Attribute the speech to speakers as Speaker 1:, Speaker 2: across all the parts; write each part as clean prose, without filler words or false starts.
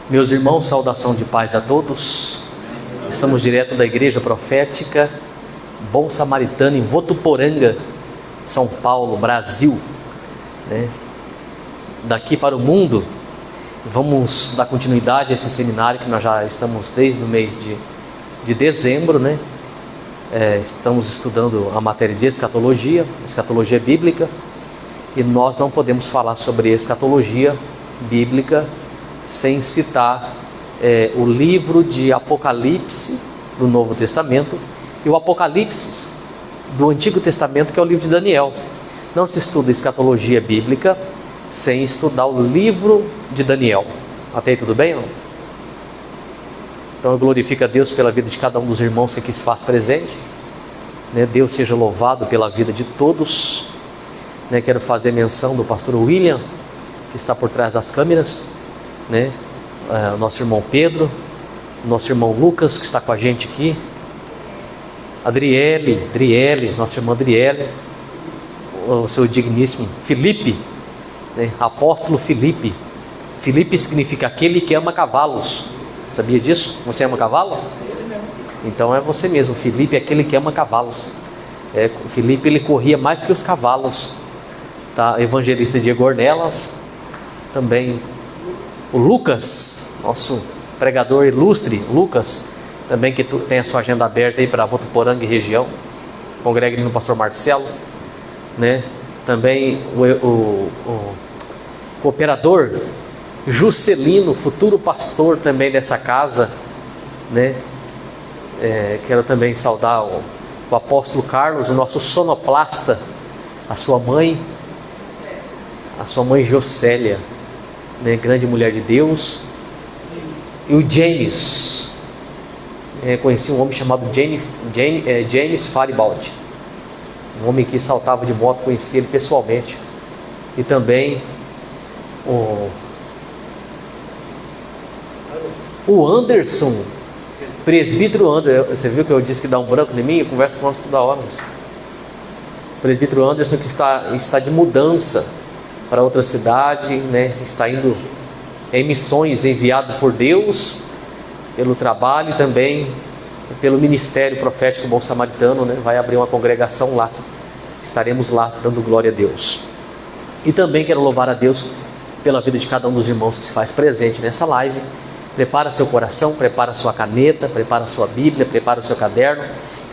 Speaker 1: Meus irmãos, saudação de paz a todos. Estamos direto da Igreja Profética Bom Samaritano em Votuporanga, São Paulo, Brasil, né? Daqui para o mundo. Vamos dar continuidade a esse seminário que nós já estamos desde o mês de dezembro, né? Estamos estudando a matéria de escatologia bíblica, e nós não podemos falar sobre escatologia bíblica sem citar o livro de Apocalipse do Novo Testamento e o Apocalipse do Antigo Testamento, que é o livro de Daniel. Não se estuda escatologia bíblica sem estudar o livro de Daniel. Até aí tudo bem? Não? Então eu glorifico a Deus pela vida de cada um dos irmãos que aqui se faz presente, né? Deus seja louvado pela vida de todos, né? Quero fazer menção do pastor William, que está por trás das câmeras, né? O nosso irmão Pedro, o nosso irmão Lucas, que está com a gente aqui, Adriele, nossa irmã Adriele, o seu digníssimo Felipe, né? Apóstolo Felipe. Felipe significa aquele que ama cavalos. Sabia disso? Você ama cavalo? Então é você mesmo. Felipe é aquele que ama cavalos. O Felipe, ele corria mais que os cavalos, tá? Evangelista Diego Ornelas, também o Lucas, nosso pregador ilustre, Lucas, também, que tem a sua agenda aberta aí para Votuporanga e região, congrega no pastor Marcelo, né? Também o cooperador Juscelino, futuro pastor também dessa casa, né? Quero também saudar o apóstolo Carlos, o nosso sonoplasta, a sua mãe Jocélia, né? Grande mulher de Deus, e o James. Conheci um homem chamado James Faribaldi, um homem que saltava de moto, conheci ele pessoalmente. E também o Anderson, presbítero Anderson. Você viu que eu disse que dá um branco em mim? Eu converso com ele toda hora. O presbítero Anderson, que está de mudança para outra cidade, né? Está indo em missões, enviado por Deus, pelo trabalho e também pelo Ministério Profético Bom Samaritano, né? Vai abrir uma congregação lá. Estaremos lá dando glória a Deus. E também quero louvar a Deus pela vida de cada um dos irmãos que se faz presente nessa live. Prepara seu coração, prepara sua caneta, prepara sua Bíblia, prepara o seu caderno.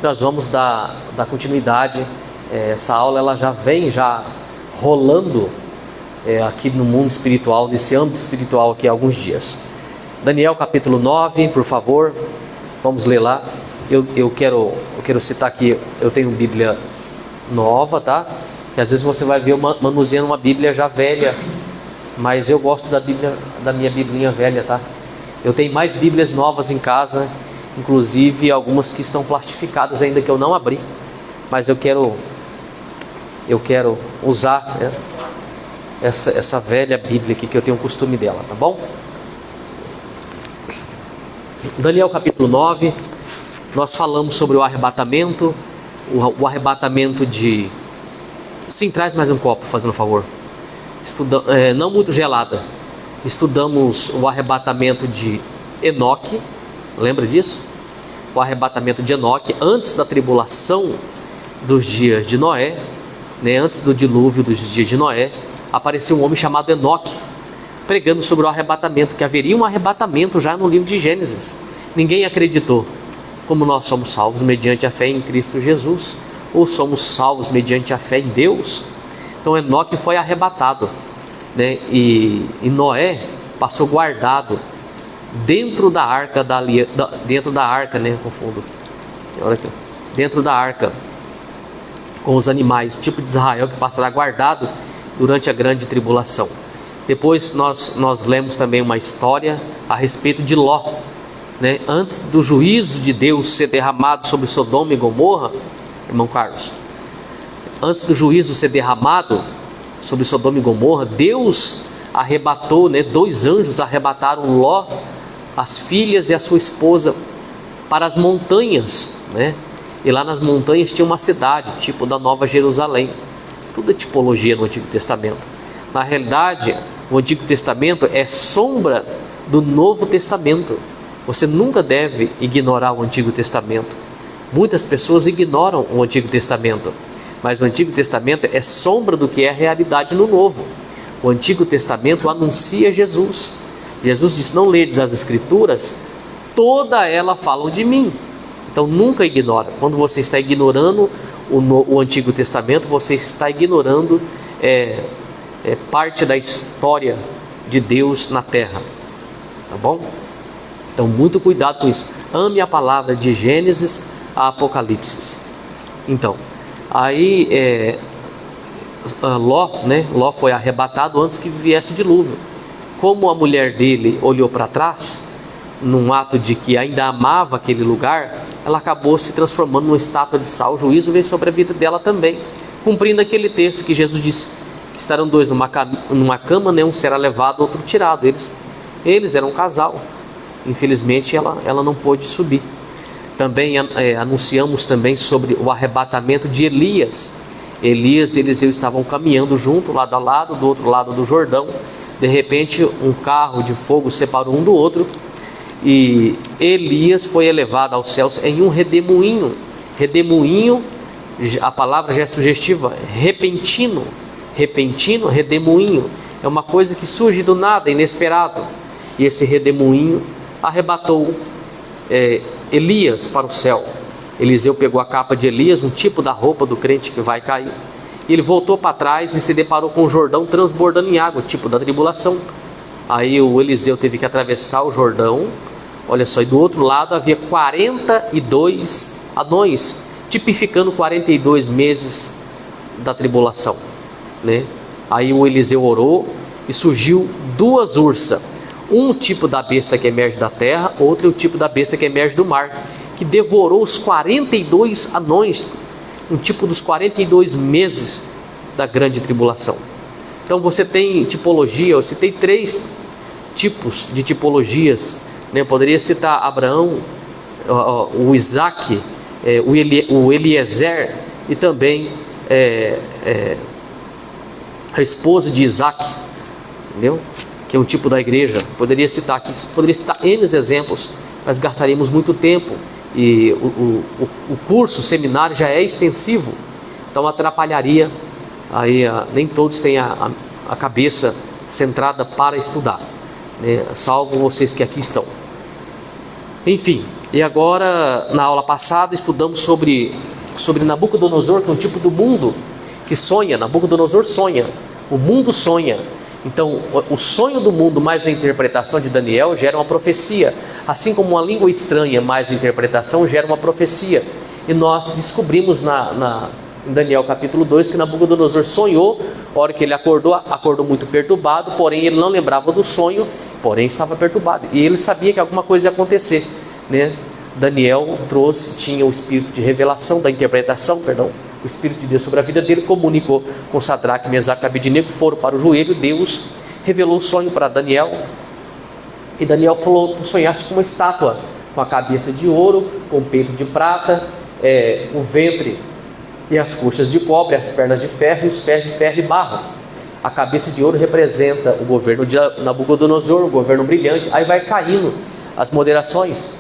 Speaker 1: Nós vamos dar continuidade. Essa aula ela já vem rolando aqui no mundo espiritual, nesse âmbito espiritual aqui há alguns dias. Daniel capítulo 9, por favor, vamos ler lá. Eu quero citar aqui, eu tenho Bíblia nova, tá? Que às vezes você vai ver manuseando uma Bíblia já velha, mas eu gosto da minha Biblinha velha, tá? Eu tenho mais Bíblias novas em casa, inclusive algumas que estão plastificadas ainda, que eu não abri, mas eu quero usar, né, essa velha Bíblia aqui, que eu tenho o costume dela, tá bom? Daniel capítulo 9, nós falamos sobre o arrebatamento, o arrebatamento de... Sim, traz mais um copo, fazendo favor. Não muito gelada. Estudamos o arrebatamento de Enoque, lembra disso? O arrebatamento de Enoque, antes da tribulação dos dias de Noé, né? Antes do dilúvio dos dias de Noé, apareceu um homem chamado Enoque, pregando sobre o arrebatamento, que haveria um arrebatamento já no livro de Gênesis. Ninguém acreditou. Como nós somos salvos mediante a fé em Cristo Jesus, ou somos salvos mediante a fé em Deus, então Enoque foi arrebatado, né? E Noé passou guardado dentro da arca dentro da arca, né? Confundo. Olha aqui. Dentro da arca, com os animais, tipo de Israel, que passará guardado durante a grande tribulação. Depois nós lemos também uma história a respeito de Ló, né? Antes do juízo de Deus ser derramado sobre Sodoma e Gomorra, irmão Carlos, antes do juízo ser derramado sobre Sodoma e Gomorra, Deus arrebatou, né? 2 anjos arrebataram Ló, as filhas e a sua esposa para as montanhas, né? E lá nas montanhas tinha uma cidade, tipo da Nova Jerusalém. Tudo é tipologia no Antigo Testamento. Na realidade, o Antigo Testamento é sombra do Novo Testamento. Você nunca deve ignorar o Antigo Testamento. Muitas pessoas ignoram o Antigo Testamento, mas o Antigo Testamento é sombra do que é a realidade no Novo. O Antigo Testamento anuncia Jesus. Jesus disse: não ledes as Escrituras, toda ela falam de mim. Então nunca ignora. Quando você está ignorando o Antigo Testamento, você está ignorando parte da história de Deus na terra. Tá bom? Então muito cuidado com isso. Ame a palavra de Gênesis a Apocalipse. Então, aí Ló foi arrebatado antes que viesse o dilúvio. Como a mulher dele olhou para trás, num ato de que ainda amava aquele lugar, ela acabou se transformando numa estátua de sal. O juízo veio sobre a vida dela também, cumprindo aquele texto que Jesus disse que estarão dois numa cama, né? Um será levado, outro tirado. Eles eram um casal. Infelizmente ela não pôde subir. Também anunciamos também sobre o arrebatamento de Elias. Elias e Eliseu estavam caminhando junto, lado a lado, do outro lado do Jordão. De repente um carro de fogo separou um do outro, e Elias foi elevado aos céus em um redemoinho. Redemoinho, a palavra já é sugestiva, repentino, redemoinho, é uma coisa que surge do nada, inesperado. E esse redemoinho arrebatou Elias para o céu. Eliseu pegou a capa de Elias, um tipo da roupa do crente que vai cair, e ele voltou para trás e se deparou com o Jordão transbordando em água, tipo da tribulação. Aí o Eliseu teve que atravessar o Jordão, olha só, e do outro lado havia 42 anões, tipificando 42 meses da tribulação, né? Aí o Eliseu orou e surgiu duas ursas, um tipo da besta que emerge da terra, outro é o tipo da besta que emerge do mar, que devorou os 42 anões, um tipo dos 42 meses da grande tribulação. Então você tem tipologia, eu citei 3 tipos de tipologias, né? Eu poderia citar Abraão, o Isaac, o Eliezer, e também a esposa de Isaac, entendeu? Que é um tipo da igreja. Poderia citar N exemplos, mas gastaríamos muito tempo, e o curso, o seminário já é extensivo, então atrapalharia. Aí nem todos têm a cabeça centrada para estudar, né? Salvo vocês que aqui estão. Enfim, e agora na aula passada estudamos sobre Nabucodonosor, que é um tipo do mundo que sonha. Nabucodonosor sonha, o mundo sonha. Então o sonho do mundo mais a interpretação de Daniel gera uma profecia, assim como uma língua estranha mais a interpretação gera uma profecia. E nós descobrimos em Daniel capítulo 2 que Nabucodonosor sonhou. A hora que ele acordou muito perturbado, porém ele não lembrava do sonho, porém estava perturbado, e ele sabia que alguma coisa ia acontecer, né? Daniel tinha o espírito de revelação, da interpretação, o Espírito de Deus sobre a vida dele, comunicou com Sadraque, Mesaque e Abednego, foram para o joelho. Deus revelou o sonho para Daniel, e Daniel falou: tu sonhaste com uma estátua, com a cabeça de ouro, com o peito de prata, o ventre e as coxas de cobre, as pernas de ferro e os pés de ferro e barro. A cabeça de ouro representa o governo de Nabucodonosor, o governo brilhante. Aí vai caindo as moderações.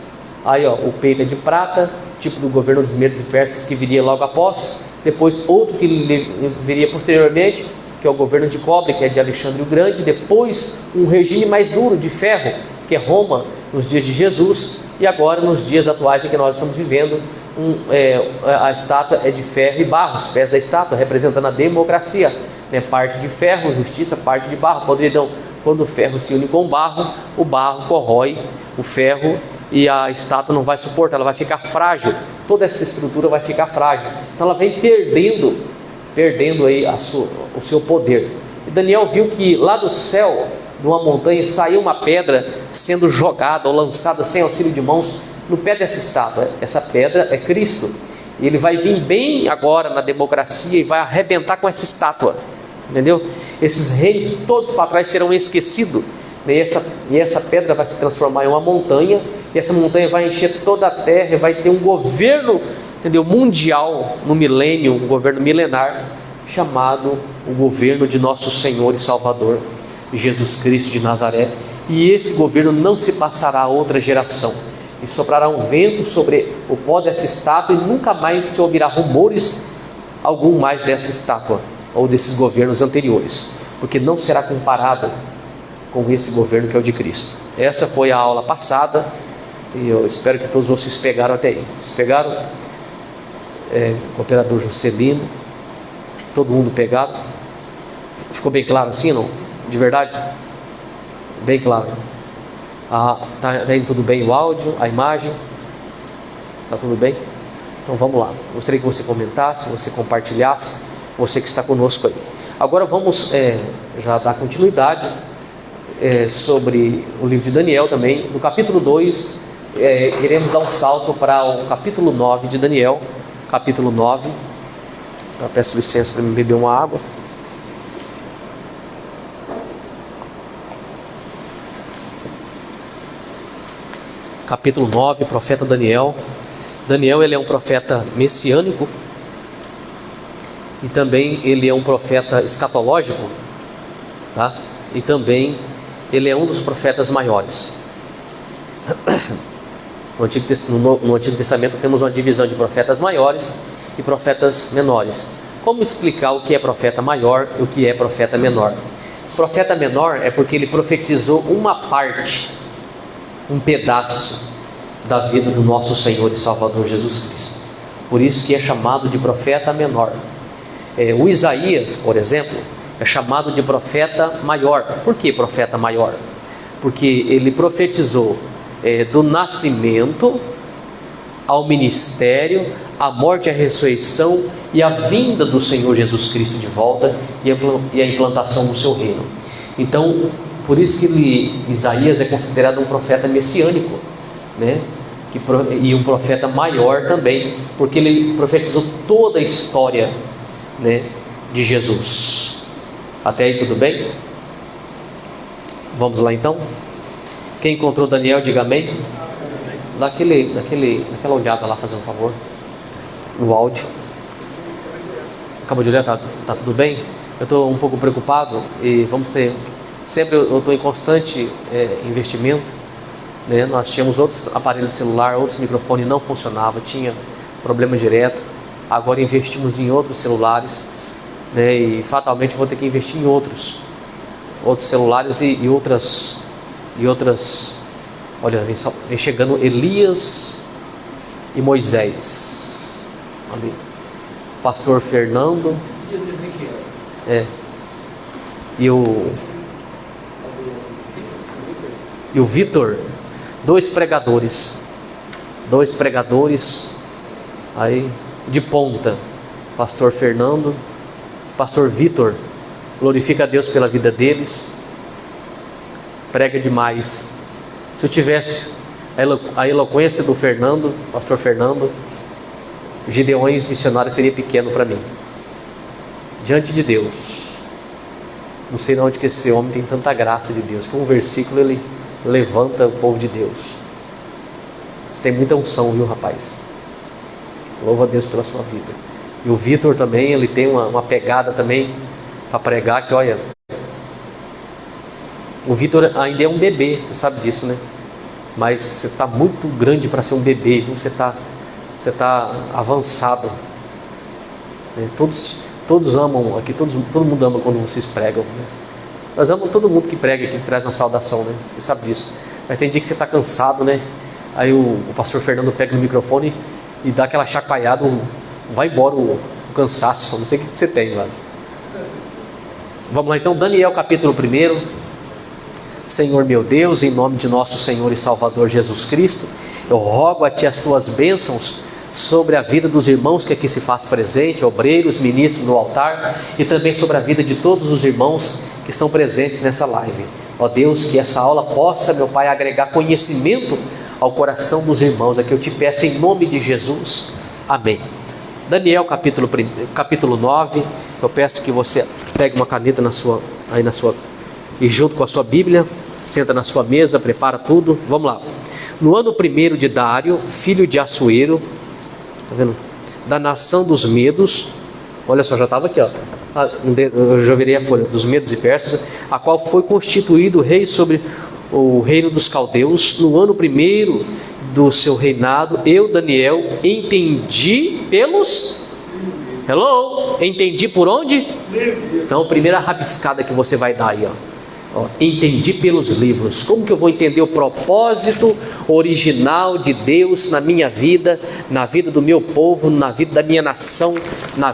Speaker 1: Aí o peito é de prata, tipo do governo dos medos e persas, que viria logo após. Depois outro que viria posteriormente, que é o governo de cobre, que é de Alexandre o Grande. Depois um regime mais duro de ferro, que é Roma, nos dias de Jesus. E agora nos dias atuais em que nós estamos vivendo, a estátua é de ferro e barro, os pés da estátua representando a democracia, né? Parte de ferro, justiça, parte de barro, podridão. Quando o ferro se une com o barro corrói o ferro, e a estátua não vai suportar, ela vai ficar frágil, toda essa estrutura vai ficar frágil, então ela vem perdendo aí o seu poder. E Daniel viu que lá do céu, de uma montanha, saiu uma pedra sendo jogada ou lançada sem auxílio de mãos no pé dessa estátua. Essa pedra é Cristo, e ele vai vir bem agora na democracia e vai arrebentar com essa estátua, entendeu? Esses reis todos para trás serão esquecidos, e essa pedra vai se transformar em uma montanha, e essa montanha vai encher toda a terra, e vai ter um governo, entendeu, mundial no milênio, um governo milenar, chamado o governo de nosso Senhor e Salvador Jesus Cristo de Nazaré. e esse governo não se passará a outra geração. E soprará um vento sobre o pó dessa estátua, e nunca mais se ouvirá rumores algum mais dessa estátua, ou desses governos anteriores, porque não será comparado com esse governo que é o de Cristo. Essa foi a aula passada, e eu espero que todos vocês pegaram até aí. Vocês pegaram? O operador Juscelino, todo mundo pegado? Ficou bem claro assim, não? De verdade? Bem claro. Tá indo tudo bem o áudio, a imagem? Tá tudo bem? Então vamos lá. Gostaria que você comentasse, você compartilhasse, você que está conosco aí. Agora vamos já dar continuidade sobre o livro de Daniel também. No capítulo 2, iremos dar um salto para o capítulo 9 de Daniel. Capítulo 9. Então, peço licença para me beber uma água. Capítulo 9, profeta Daniel. Daniel, ele é um profeta messiânico e também ele é um profeta escatológico, tá? E também ele é um dos profetas maiores. No Antigo Testamento temos uma divisão de profetas maiores e profetas menores. Como explicar o que é profeta maior e o que é profeta menor? Profeta menor é porque ele profetizou uma parte, um pedaço da vida do nosso Senhor e Salvador Jesus Cristo. Por isso que é chamado de profeta menor. O Isaías, por exemplo, é chamado de profeta maior. Por que profeta maior? Porque ele profetizou do nascimento ao ministério, a morte, a ressurreição e a vinda do Senhor Jesus Cristo de volta e a implantação do seu reino. Então, por isso que Isaías é considerado um profeta messiânico, né? E um profeta maior também, porque ele profetizou toda a história, né, de Jesus. Até aí tudo bem? Vamos lá então? Quem encontrou Daniel, diga amém. Daquela olhada lá, fazer um favor, no áudio. Acabou de olhar, tá tudo bem? Eu estou um pouco preocupado e vamos ter... Sempre eu estou em constante investimento, né? Nós tínhamos outros aparelhos de celular, outros microfones não funcionavam, tinha problema direto. Agora investimos em outros celulares, né? E fatalmente vou ter que investir em outros celulares e outras. Olha, vem chegando Elias e Moisés. Ali. Pastor Fernando. E o Vitor, dois pregadores aí de ponta, Pastor Fernando, Pastor Vitor, glorifica a Deus pela vida deles, prega demais. Se eu tivesse a eloquência do Fernando, Pastor Fernando, Gideões missionários seria pequeno para mim, diante de Deus. Não sei de onde que esse homem tem tanta graça de Deus, que um versículo ele levanta o povo de Deus. Você tem muita unção, viu, rapaz? Louva a Deus pela sua vida. E o Vitor também, ele tem uma pegada também para pregar, que olha, o Vitor ainda é um bebê, você sabe disso, né? Mas você está muito grande para ser um bebê, viu? Você está avançado, né? Todos amam aqui, todo mundo ama quando vocês pregam, né? Nós amamos todo mundo que prega aqui, que traz uma saudação, né? Você sabe disso. Mas tem dia que você está cansado, né? Aí o pastor Fernando pega no microfone e dá aquela chacoalhada, vai embora o cansaço, não sei o que você tem, mas... Vamos lá então, Daniel capítulo 1. Senhor meu Deus, em nome de nosso Senhor e Salvador Jesus Cristo, eu rogo a Ti as Tuas bênçãos sobre a vida dos irmãos que aqui se faz presente, obreiros, ministros no altar, e também sobre a vida de todos os irmãos que estão presentes nessa live. Ó Deus, que essa aula possa, meu Pai, agregar conhecimento ao coração dos irmãos, é que eu te peço em nome de Jesus. Amém. Daniel capítulo 9, eu peço que você pegue uma caneta e junto com a sua Bíblia, senta na sua mesa, prepara tudo, vamos lá. No ano 1 de Dário, filho de Assuero, tá vendo? Da nação dos Medos, olha só, já estava aqui, ó. Eu já virei a folha, dos Medos e Persas, a qual foi constituído rei sobre o reino dos caldeus, no ano primeiro do seu reinado, eu, Daniel, entendi pelos... Hello? Entendi por onde? Então, a primeira rabiscada que você vai dar aí, ó, entendi pelos livros. Como que eu vou entender o propósito original de Deus na minha vida, na vida do meu povo, na vida da minha nação, na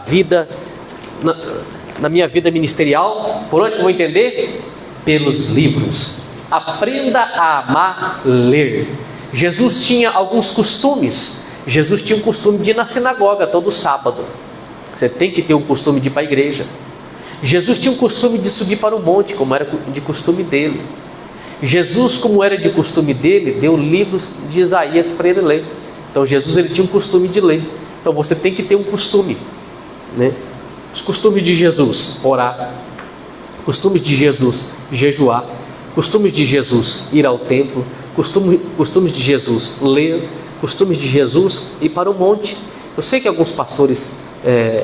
Speaker 1: minha vida ministerial? Por onde que eu vou entender? Pelos livros. Aprenda a amar ler. Jesus tinha alguns costumes. Jesus tinha o costume de ir na sinagoga todo sábado. Você tem que ter o costume de ir para a igreja. Jesus tinha o costume de subir para o monte, como era de costume dele. Jesus, como era de costume dele, deu livros de Isaías para ele ler. Então Jesus, ele tinha um costume de ler. Então você tem que ter um costume, né? Os costumes de Jesus: orar. Costumes de Jesus: jejuar. Costumes de Jesus: ir ao templo. Costumes de Jesus: ler. Costumes de Jesus: ir para o monte. Eu sei que alguns pastores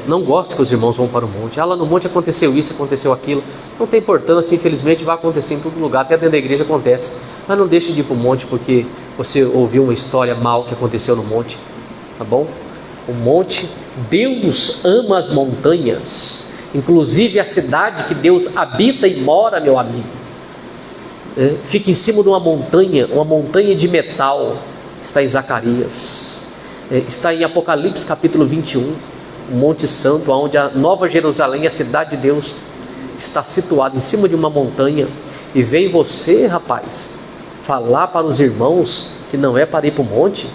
Speaker 1: não gostam que os irmãos vão para o monte. Lá no monte aconteceu isso, aconteceu aquilo. Não tem importância, infelizmente vai acontecer em todo lugar, até dentro da igreja acontece. Mas não deixe de ir para o monte porque você ouviu uma história mal que aconteceu no monte, tá bom? O monte, Deus ama as montanhas, inclusive a cidade que Deus habita e mora, meu amigo. Fica em cima de uma montanha de metal. Está em Zacarias, está em Apocalipse capítulo 21, o Monte Santo, onde a Nova Jerusalém, a cidade de Deus, está situada em cima de uma montanha. E vem você, rapaz, falar para os irmãos que não é para ir para o monte?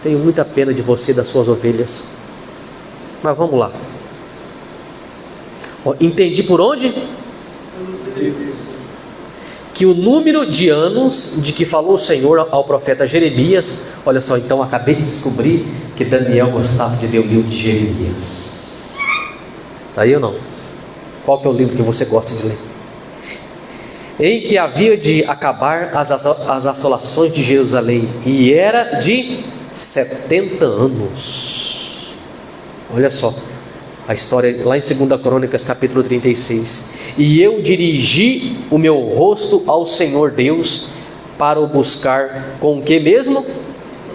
Speaker 1: Tenho muita pena de você e das suas ovelhas. Mas vamos lá. Entendi por onde? Que o número de anos de que falou o Senhor ao profeta Jeremias. Olha só, então acabei de descobrir que Daniel gostava de ler o livro de Jeremias. Está aí ou não? Qual que é o livro que você gosta de ler? Em que havia de acabar as assolações de Jerusalém, e era de 70 anos. Olha só a história lá em 2 Crônicas capítulo 36. E eu dirigi o meu rosto ao Senhor Deus para o buscar com o que mesmo?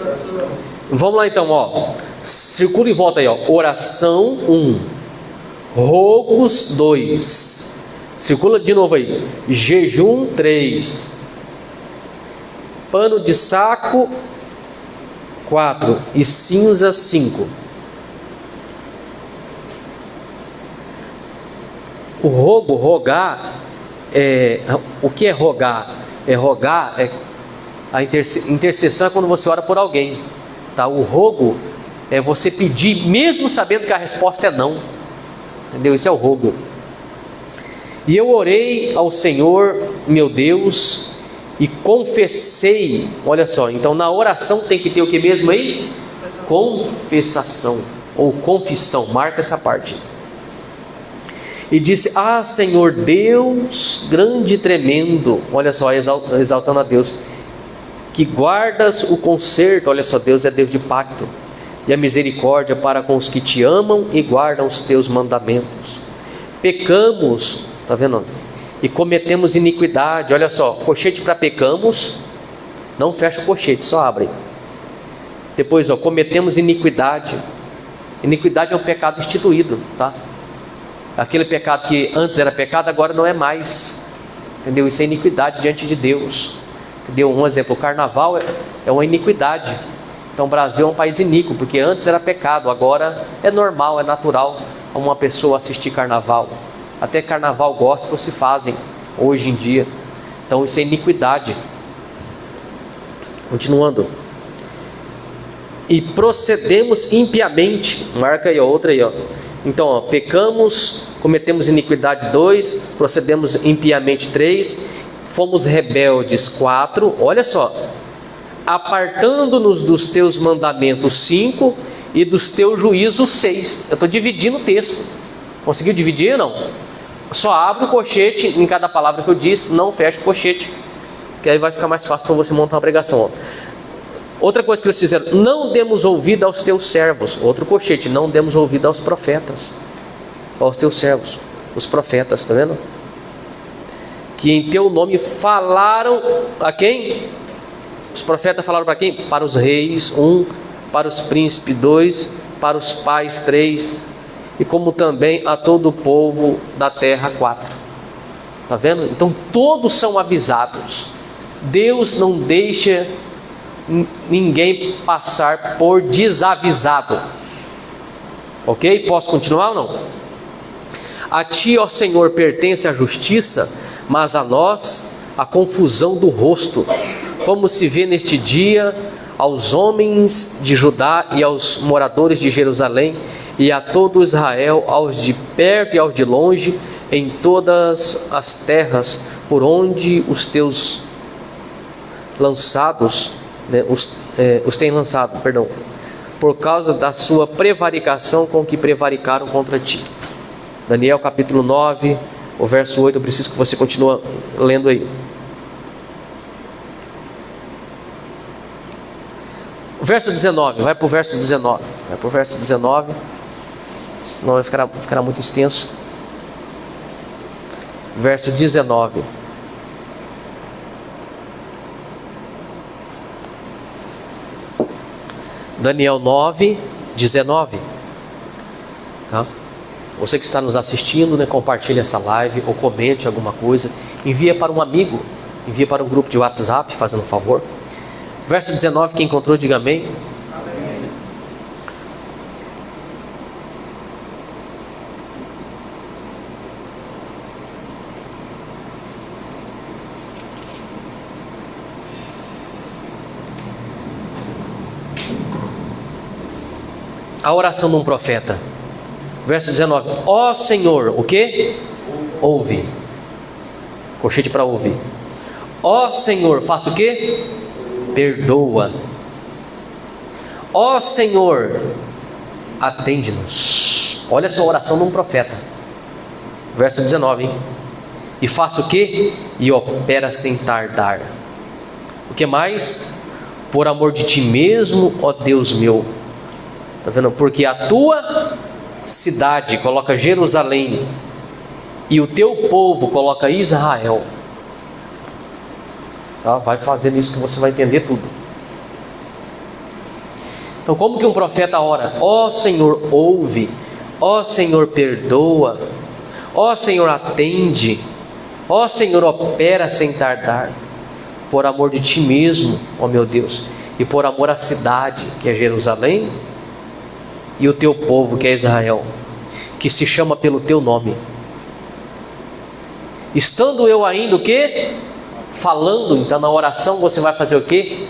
Speaker 1: Oração. Vamos lá então, circula e volta aí, oração 1, rogos 2, circula de novo aí, jejum 3, pano de saco 4 e cinza 5. O rogar, o que é rogar? Rogar a intercessão é quando você ora por alguém, tá? O rogo é você pedir, mesmo sabendo que a resposta é não, entendeu? Isso é o rogo. E eu orei ao Senhor, meu Deus, e confessei. Olha só, então na oração tem que ter o que mesmo aí? Confessação, ou confissão, marca essa parte. E disse: Senhor Deus grande e tremendo, olha só, exaltando a Deus, que guardas o conserto. Olha só, Deus é Deus de pacto e a misericórdia para com os que te amam e guardam os teus mandamentos. Pecamos, tá vendo? E cometemos iniquidade. Olha só, colchete para pecamos, não fecha o colchete, só abre. Depois, cometemos iniquidade. Iniquidade é um pecado instituído, tá? Aquele pecado que antes era pecado, agora não é mais, entendeu? Isso é iniquidade diante de Deus, entendeu? Um exemplo, o carnaval é uma iniquidade. Então o Brasil é um país iníquo, porque antes era pecado, agora é normal, é natural uma pessoa assistir carnaval. Até carnaval gospel se fazem hoje em dia. Então isso é iniquidade. Continuando. E procedemos impiamente, marca aí, outra aí, Então, pecamos, cometemos iniquidade 2, procedemos impiamente 3, fomos rebeldes 4, olha só, apartando-nos dos teus mandamentos 5 e dos teus juízos 6. Eu estou dividindo o texto. Conseguiu dividir ou não? Só abre o colchete em cada palavra que eu disse, não fecha o colchete, que aí vai ficar mais fácil para você montar uma pregação. Outra coisa que eles fizeram: não demos ouvido aos teus servos. Outro colchete: não demos ouvido aos profetas, aos teus servos, os profetas, tá vendo? que em teu nome falaram a quem? Os profetas falaram para quem? Para os reis, 1, para os príncipes, 2, para os pais, 3, e como também a todo o povo da terra, 4. Está vendo? Então todos são avisados. Deus não deixa ninguém passar por desavisado. Ok? Posso continuar ou não? A ti, ó Senhor, pertence a justiça, mas a nós a confusão do rosto, como se vê neste dia aos homens de Judá e aos moradores de Jerusalém e a todo Israel, aos de perto e aos de longe, em todas as terras por onde os teus lançados, né, os têm lançado, perdão, por causa da sua prevaricação com que prevaricaram contra ti. Daniel capítulo 9, o verso 8, eu preciso que você continue lendo aí. O verso 19, vai para o verso 19. Vai para o verso 19, senão vai ficar muito extenso. Verso 19. Daniel 9, 19. Tá? Você que está nos assistindo, né, compartilhe essa live ou comente alguma coisa. Envia para um amigo, envia para um grupo de WhatsApp, fazendo um favor. Verso 19, quem encontrou, diga amém. Amém. A oração de um profeta. Verso 19. Ó Senhor, o que? Ouve. Colchete para ouvir. Ó Senhor, faça o que? Perdoa. Ó Senhor, atende-nos. Olha só a oração de um profeta. Verso 19, hein? E faça o que? E opera sem tardar. O que mais? Por amor de ti mesmo, ó Deus meu. Está vendo? Porque a tua cidade, coloca Jerusalém, e o teu povo, coloca Israel. Tá? Vai fazendo isso que você vai entender tudo. Então como que um profeta ora? Ó Senhor, ouve. Ó Senhor, perdoa. Ó Senhor, atende. Ó Senhor, opera sem tardar. Por amor de ti mesmo, ó meu Deus, e por amor à cidade, que é Jerusalém, e o teu povo, que é Israel, que se chama pelo teu nome. Estando eu ainda o quê? Falando. Então na oração você vai fazer o quê?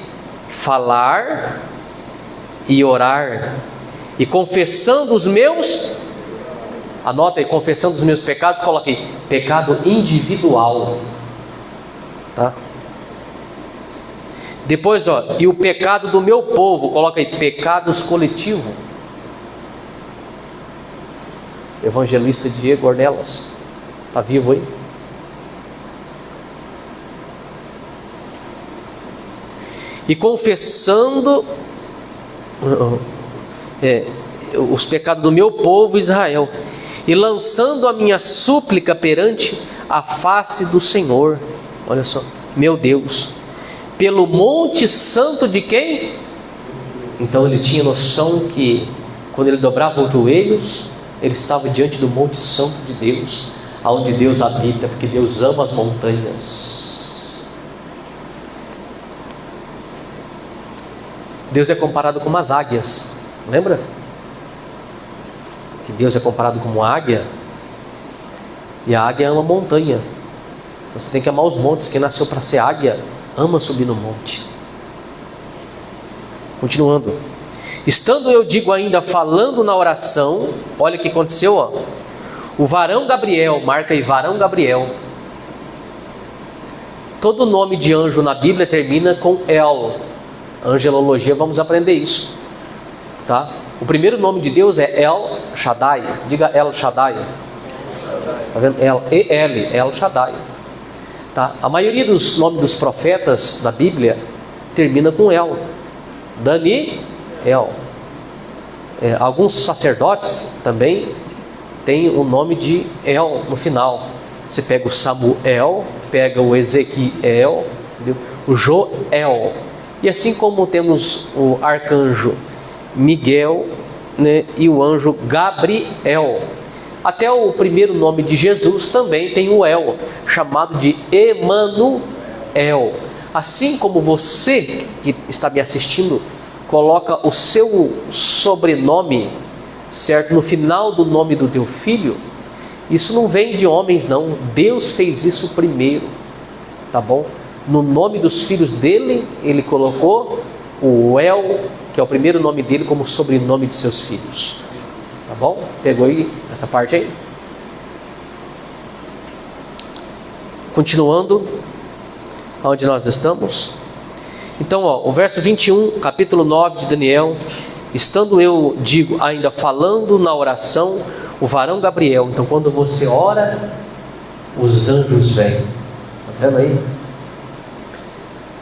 Speaker 1: Falar e orar, e confessando os meus, anota aí, confessando os meus pecados, coloca aí, pecado individual, tá? Depois, ó, e o pecado do meu povo, coloca aí, pecados coletivos. Evangelista Diego Ornelas, está vivo aí? E confessando os pecados do meu povo Israel, e lançando a minha súplica perante a face do Senhor, olha só, meu Deus, pelo monte santo de quem? Então ele tinha noção que quando ele dobrava os joelhos, ele estava diante do monte santo de Deus, aonde Deus habita, porque Deus ama as montanhas. Deus é comparado com umas águias, lembra? Que Deus é comparado com uma águia, e a águia ama a montanha. Então você tem que amar os montes. Quem nasceu para ser águia, ama subir no monte. Continuando. Estando eu, digo ainda, falando na oração, olha o que aconteceu, ó. O varão Gabriel, marca aí, varão Gabriel. Todo nome de anjo na Bíblia termina com El. Angelologia, vamos aprender isso, tá? O primeiro nome de Deus é El Shaddai. Diga El Shaddai. Tá vendo? El Shaddai. Tá? A maioria dos nomes dos profetas da Bíblia termina com El. Daniel. Alguns sacerdotes também têm o nome de El no final. Você pega o Samuel, pega o Ezequiel, entendeu? O Joel. E assim como temos o arcanjo Miguel, né, e o anjo Gabriel. Até o primeiro nome de Jesus também tem o El, chamado de Emanuel. Assim como você que está me assistindo, coloca o seu sobrenome, certo, no final do nome do teu filho, isso não vem de homens não, Deus fez isso primeiro, tá bom? No nome dos filhos dele, ele colocou o El, que é o primeiro nome dele, como sobrenome de seus filhos. Tá bom? Pegou aí essa parte aí? Continuando, onde nós estamos. Então, o verso 21, capítulo 9 de Daniel. Estando eu, digo, ainda falando na oração, o varão Gabriel. Então, quando você ora, os anjos vêm. Tá vendo aí?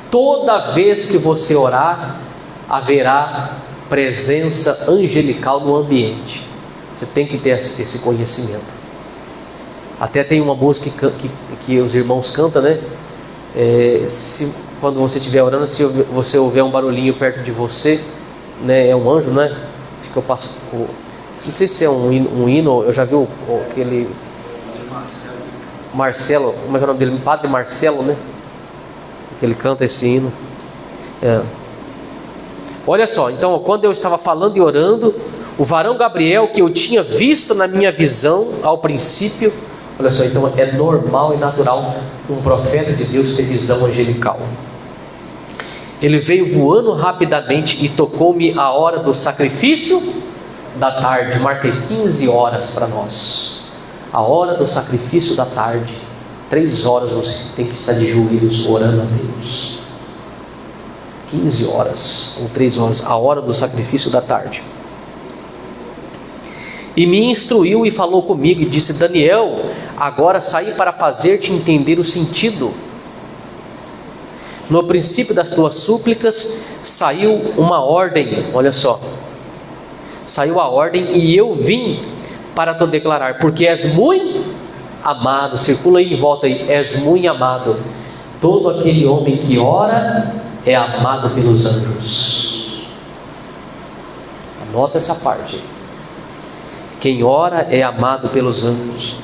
Speaker 1: Toda vez que você orar, haverá presença angelical no ambiente. Você tem que ter esse conhecimento. Até tem uma música que os irmãos cantam, né? Quando você estiver orando, se você ouvir um barulhinho perto de você, né? É um anjo, né? Acho que eu passo. Não sei se é um hino. Eu já vi aquele Marcelo. Como é que é o nome dele? Padre Marcelo, né? Que ele canta esse hino. Olha só, então quando eu estava falando e orando, o varão Gabriel, que eu tinha visto na minha visão ao princípio, olha só, então é normal e natural um profeta de Deus ter visão angelical. Ele veio voando rapidamente e tocou-me a hora do sacrifício da tarde. Marquei 15 horas para nós. A hora do sacrifício da tarde. 3 horas você tem que estar de joelhos orando a Deus. 15 horas ou 3 horas, a hora do sacrifício da tarde. E me instruiu e falou comigo e disse: Daniel, agora saí para fazer-te entender o sentido. No princípio das tuas súplicas saiu uma ordem, olha só, saiu a ordem e eu vim para te declarar, porque és muito amado. Circula aí em volta aí, és muito amado. Todo aquele homem que ora é amado pelos anjos. Anota essa parte. Quem ora é amado pelos anjos.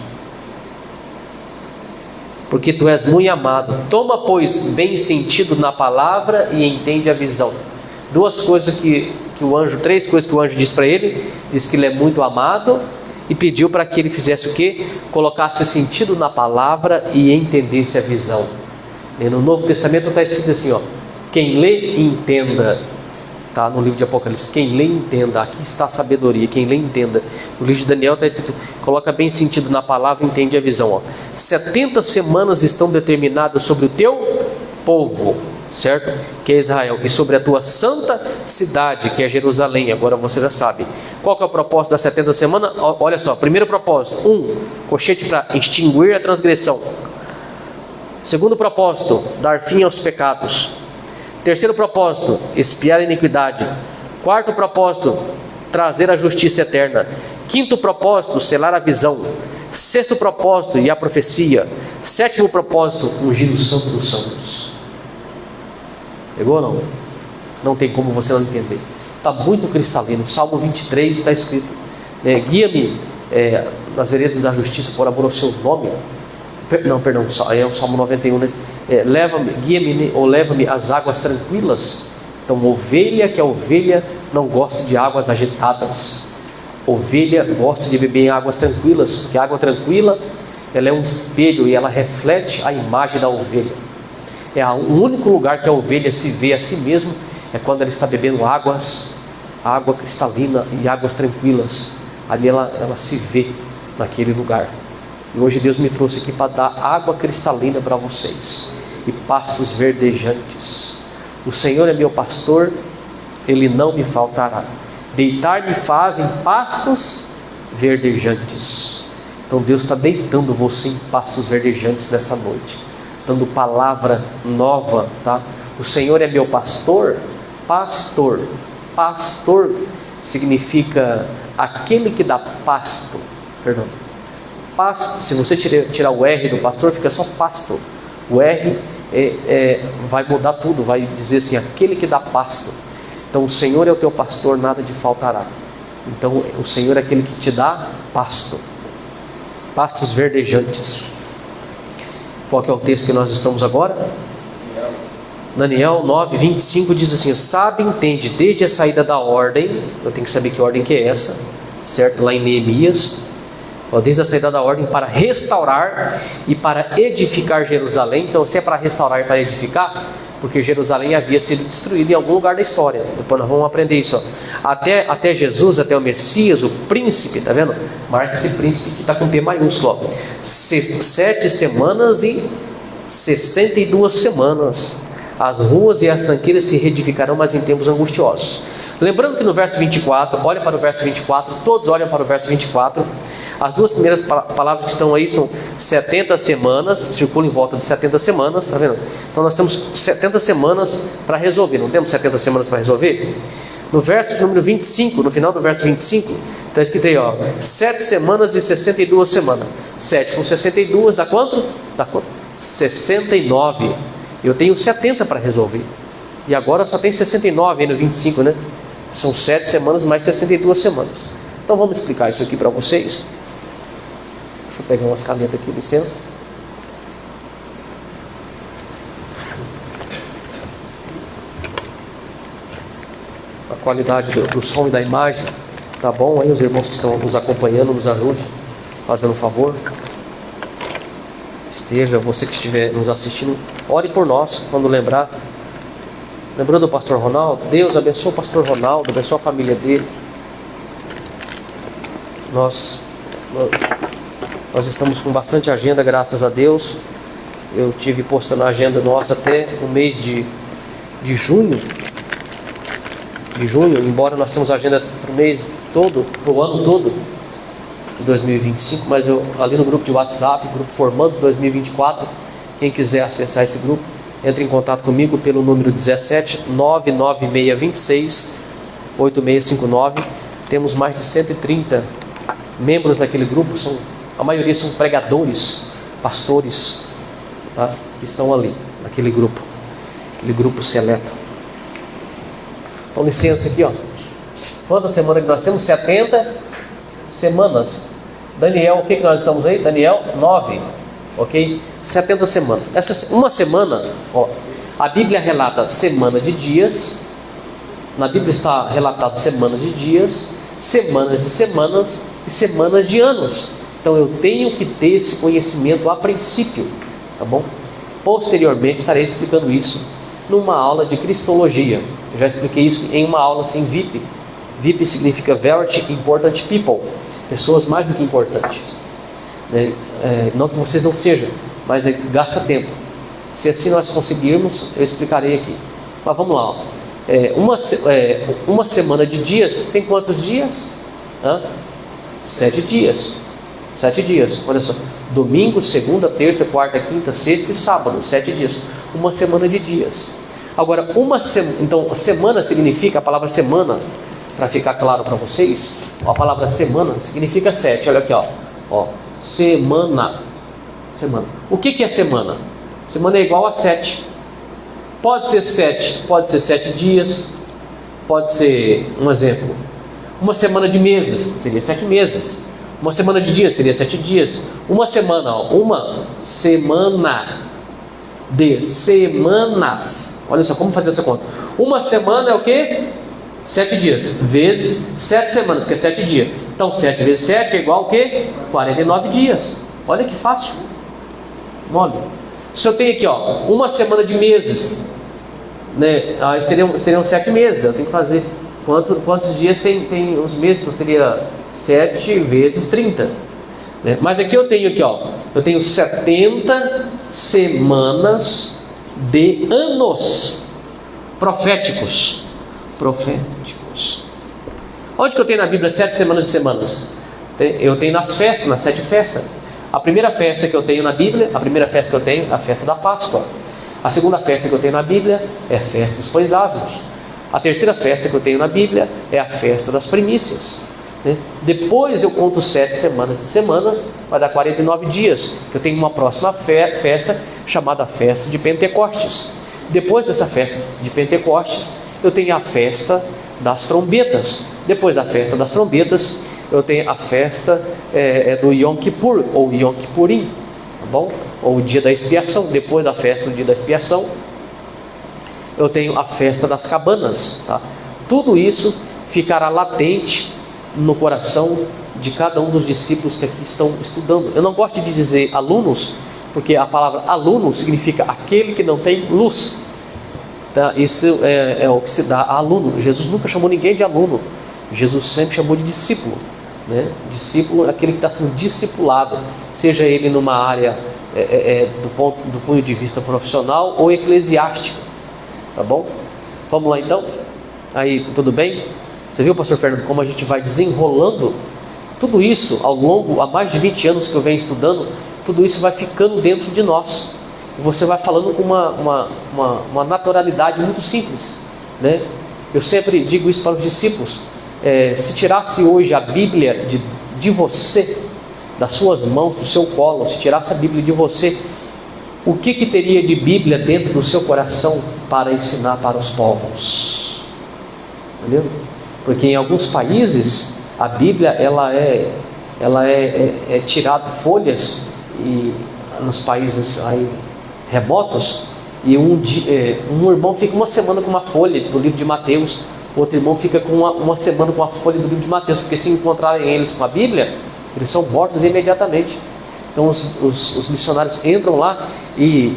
Speaker 1: Porque tu és muito amado. Toma, pois, bem sentido na palavra e entende a visão. Três coisas que o anjo disse para ele. Diz que ele é muito amado e pediu para que ele fizesse o quê? Colocasse sentido na palavra e entendesse a visão. E no Novo Testamento está escrito assim, ó: quem lê, entenda. Tá no livro de Apocalipse, quem lê, entenda. Aqui está a sabedoria, quem lê, entenda. No livro de Daniel está escrito: coloca bem sentido na palavra e entende a visão, ó. 70 semanas estão determinadas sobre o teu povo, certo? Que é Israel, e sobre a tua santa cidade, que é Jerusalém. Agora você já sabe. Qual que é o propósito das 70 semanas? Olha só, primeiro propósito: colchete para extinguir a transgressão. Segundo propósito: dar fim aos pecados. Terceiro propósito: expiar a iniquidade. Quarto propósito: trazer a justiça eterna. Quinto propósito: selar a visão. Sexto propósito: e a profecia. Sétimo propósito: ungir o santo dos santos. Pegou ou não? Não tem como você não entender. Está muito cristalino. Salmo 23 está escrito: guia-me nas veredas da justiça por amor ao seu nome. Perdão, é o Salmo 91, né? Leva-me, guia-me ou leva-me às águas tranquilas. Então, ovelha não gosta de águas agitadas. Ovelha gosta de beber em águas tranquilas, porque a água tranquila, ela é um espelho e ela reflete a imagem da ovelha. O único lugar que a ovelha se vê a si mesma é quando ela está bebendo água cristalina e águas tranquilas. Ali ela se vê naquele lugar. E hoje Deus me trouxe aqui para dar água cristalina para vocês e pastos verdejantes. O Senhor é meu pastor, Ele não me faltará. Deitar-me faz em pastos verdejantes. Então Deus está deitando você em pastos verdejantes nessa noite, dando palavra nova, tá? O Senhor é meu pastor. Pastor significa aquele que dá pasto. Pasto, se você tirar o R do pastor, fica só pasto. O R vai mudar tudo, vai dizer assim, aquele que dá pasto. Então o Senhor é o teu pastor, nada te faltará. Então o Senhor é aquele que te dá pasto, pastos verdejantes. Qual que é o texto que nós estamos agora? Daniel 9:25 diz assim: sabe, entende, desde a saída da ordem, eu tenho que saber que ordem que é essa, certo? Lá em Neemias, desde a saída da ordem para restaurar e para edificar Jerusalém. Então, se é para restaurar e para edificar, porque Jerusalém havia sido destruída em algum lugar da história. Depois nós vamos aprender isso. Até Jesus, até o Messias, o príncipe, está vendo? Marca esse príncipe que está com P maiúsculo. 7 semanas e 62 semanas. As ruas e as tranqueiras se reedificarão, mas em tempos angustiosos. Lembrando que no verso 24, olha para o verso 24, todos olham para o verso 24. As duas primeiras palavras que estão aí são 70 semanas, circulam em volta de 70 semanas, está vendo? Então nós temos 70 semanas para resolver, não temos 70 semanas para resolver? No verso número 25, no final do verso 25, está escrito aí, 7 semanas e 62 semanas. 7 com 62 dá quanto? Dá quanto? 69. Eu tenho 70 para resolver. E agora só tem 69 aí no 25, né? São 7 semanas mais 62 semanas. Então vamos explicar isso aqui para vocês. Deixa eu pegar umas canetas aqui, licença. A qualidade do som e da imagem tá bom aí? Os irmãos que estão nos acompanhando, nos ajudem, fazendo um favor. Esteja, você que estiver nos assistindo, ore por nós quando lembrar. Lembrou do pastor Ronaldo? Deus abençoe o pastor Ronaldo, abençoe a família dele. Nós estamos com bastante agenda, graças a Deus. Eu tive postando a agenda nossa até o mês de junho. Embora nós temos agenda para o mês todo, para o ano todo de 2025, mas ali no grupo de WhatsApp, grupo Formando 2024, quem quiser acessar esse grupo, entre em contato comigo pelo número 17 99626 8659. Temos mais de 130 membros naquele grupo, a maioria são pregadores, pastores, tá? Que estão ali, naquele grupo, aquele grupo seleto. Então, licença aqui, Quanta semana que nós temos? 70 semanas. Daniel, o que nós estamos aí? Daniel 9, ok? 70 semanas. Uma semana, a Bíblia relata semana de dias. Na Bíblia está relatado semanas de dias, semanas de semanas e semanas de anos. Então eu tenho que ter esse conhecimento a princípio, tá bom? Posteriormente estarei explicando isso numa aula de Cristologia. Eu já expliquei isso em uma aula assim, VIP. VIP significa Very Important People, pessoas mais do que importantes, né? Não que vocês não sejam, mas gasta tempo. Se assim nós conseguirmos, eu explicarei aqui. Mas vamos lá. Uma semana de dias tem quantos dias? 7 dias. 7 dias. Olha só. Domingo, segunda, terça, quarta, quinta, sexta e sábado. 7 dias. Uma semana de dias. Agora, então, semana significa, a palavra semana, para ficar claro para vocês, a palavra semana significa 7. Olha aqui, semana. Semana. O que é semana? Semana é igual a 7. Pode ser 7 dias. Pode ser, um exemplo, uma semana de meses, seria 7 meses. Uma semana de dias seria 7 dias. Uma semana de semanas. Olha só como fazer essa conta. Uma semana é o quê? 7 dias. Vezes 7 semanas, que é 7 dias. Então 7 vezes 7 é igual a quê? 49 dias. Olha que fácil. Olha. Se eu tenho aqui, uma semana de meses, né? Aí seriam 7 meses. Eu tenho que fazer quantos dias tem os meses. Então seria 7 vezes 30, né? Mas aqui eu tenho eu tenho 70 semanas de anos proféticos. Onde que eu tenho na Bíblia 7 semanas de semanas? Eu tenho nas festas, nas 7 festas. A primeira festa que eu tenho na Bíblia, é a festa da Páscoa. A segunda festa que eu tenho na Bíblia é a festa dos pães asmos. A terceira festa que eu tenho na Bíblia é a festa das primícias. né? Depois eu conto 7 semanas, vai dar 49 dias. Eu tenho uma próxima festa chamada Festa de Pentecostes. Depois dessa festa de Pentecostes, eu tenho a festa das trombetas. Depois da festa das trombetas, eu tenho a festa do Yom Kippur, ou Yom Kippurim, tá bom? Ou o dia da expiação. Depois da festa do dia da expiação, eu tenho a festa das cabanas, tá? Tudo isso ficará latente no coração de cada um dos discípulos que aqui estão estudando. Eu não gosto de dizer alunos, porque a palavra aluno significa aquele que não tem luz, tá? Isso é o que se dá a aluno. Jesus nunca chamou ninguém de aluno, Jesus sempre chamou de discípulo, né? Discípulo é aquele que está sendo discipulado, seja ele numa área do ponto de vista profissional ou eclesiástico, tá bom? Vamos lá então? Aí, tudo bem? Você viu, pastor Fernando, como a gente vai desenrolando tudo isso há mais de 20 anos que eu venho estudando, tudo isso vai ficando dentro de nós. E você vai falando com uma naturalidade muito simples, né? Eu sempre digo isso para os discípulos. Se tirasse hoje a Bíblia de você, das suas mãos, do seu colo, se tirasse a Bíblia de você, o que teria de Bíblia dentro do seu coração para ensinar para os povos? Entendeu? Porque em alguns países a Bíblia ela é tirada folhas, e nos países aí remotos, e um irmão fica uma semana com uma folha do livro de Mateus, outro irmão fica com uma semana com a folha do livro de Mateus, porque se encontrarem eles com a Bíblia, eles são mortos imediatamente. Então os missionários entram lá e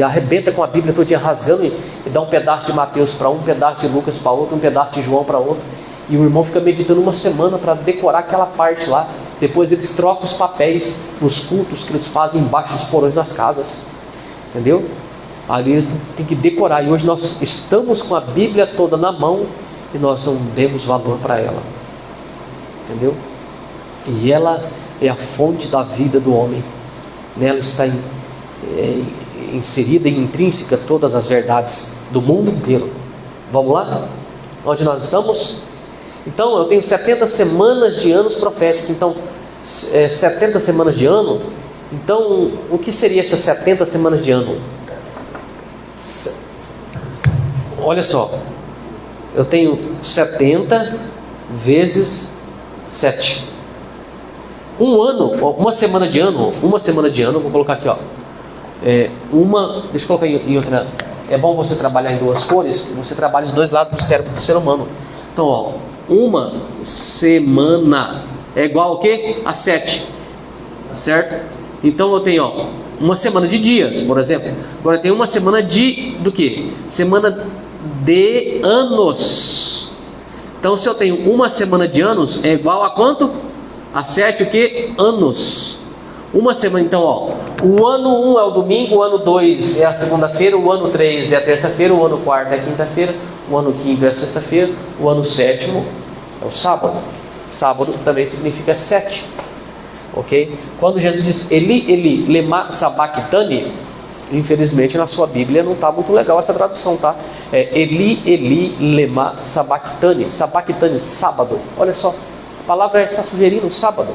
Speaker 1: arrebentam com a Bíblia todinha, rasgando, e dá um pedaço de Mateus para um pedaço de Lucas para outro, um pedaço de João para outro, e o irmão fica meditando uma semana para decorar aquela parte lá. Depois eles trocam os papéis nos cultos que eles fazem embaixo dos porões das casas, entendeu? Ali eles têm que decorar, e hoje nós estamos com a Bíblia toda na mão e nós não demos valor para ela, entendeu? E ela é a fonte da vida do homem. Nela está inserida e intrínseca todas as verdades do mundo inteiro. Vamos lá? Onde nós estamos? Então eu tenho 70 semanas de anos proféticos. Então 70 semanas de ano. Então o que seria essas 70 semanas de ano? Olha só, eu tenho 70 vezes 7. Um ano, uma semana de ano, vou colocar aqui, ó. Deixa eu colocar em outra. É bom você trabalhar em duas cores, você trabalha os dois lados do cérebro do ser humano. Então, ó, uma semana é igual ao quê? A 7, certo? Então eu tenho, ó, uma semana de dias, por exemplo. Agora eu tenho uma semana do quê? Semana de anos. Então se eu tenho uma semana de anos, é igual a quanto? A 7 o que? Anos. Uma semana, então, ó, o ano 1 é o domingo, o ano 2 é a segunda-feira, o ano 3 é a terça-feira, o ano 4 é a quinta-feira, o ano 5 é a sexta-feira, o ano 7º é o sábado. Sábado também significa 7. Ok? Quando Jesus diz Eli, Eli, lema sabachthani, infelizmente na sua Bíblia não está muito legal essa tradução, tá? Eli, Eli, lema sabachthani. Sabachthani, sábado. Olha só, a palavra está sugerindo sábado.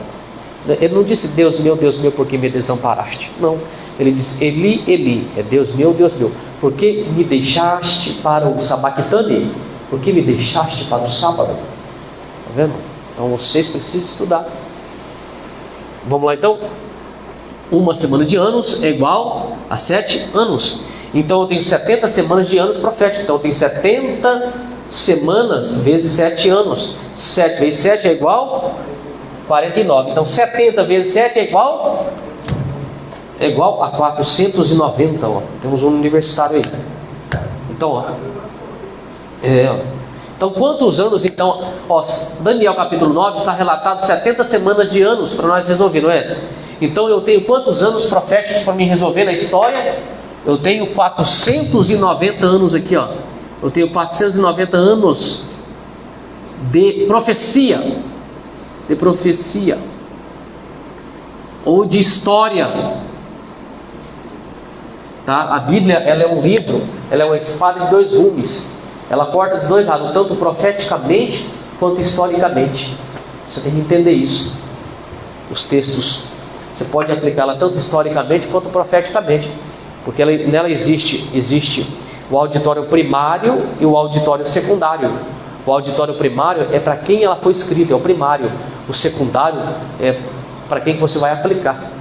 Speaker 1: Ele não disse Deus meu, por que me desamparaste? Não, ele disse Eli, Eli, é Deus meu, por que me deixaste para o sabachthani? Por que me deixaste para o sábado? Tá vendo? Então vocês precisam estudar. Vamos lá então? Uma semana de anos é igual a 7 anos. Então eu tenho 70 semanas de anos proféticos. Então eu tenho 70 semanas vezes 7 anos. 7 vezes 7 é igual a 49. Então 70 vezes 7 é igual a 490. Ó. Temos um universitário aí. Então, ó. Então quantos anos? Então, ó, Daniel capítulo 9 está relatado 70 semanas de anos para nós resolver, não é? Então eu tenho quantos anos proféticos para me resolver na história? Eu tenho 490 anos aqui, ó. Eu tenho 490 anos de profecia. Ou de história. Tá? A Bíblia, ela é um livro, ela é uma espada de dois gumes. Ela corta dos dois lados, tanto profeticamente quanto historicamente. Você tem que entender isso. Os textos, você pode aplicá-la tanto historicamente quanto profeticamente, porque nela existe o auditório primário e o auditório secundário. O auditório primário é para quem ela foi escrita, é o primário. O secundário é para quem você vai aplicar.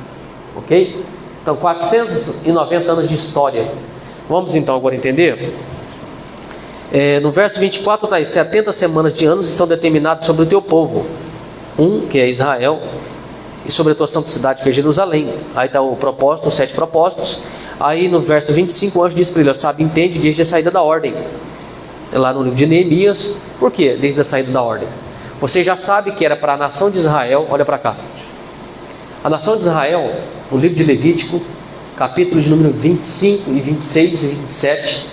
Speaker 1: Ok? Então, 490 anos de história. Vamos então agora entender? No verso 24 está aí: 70 semanas de anos estão determinadas sobre o teu povo, que é Israel, e sobre a tua santa cidade, que é Jerusalém. Aí está o propósito, os 7 propósitos. Aí no verso 25 o anjo diz para ele: sabe, entende desde a saída da ordem. Lá no livro de Neemias. Por quê? Desde a saída da ordem. Você já sabe que era para a nação de Israel. Olha para cá. A nação de Israel, no livro de Levítico, capítulo de número 25 e 26 e 27,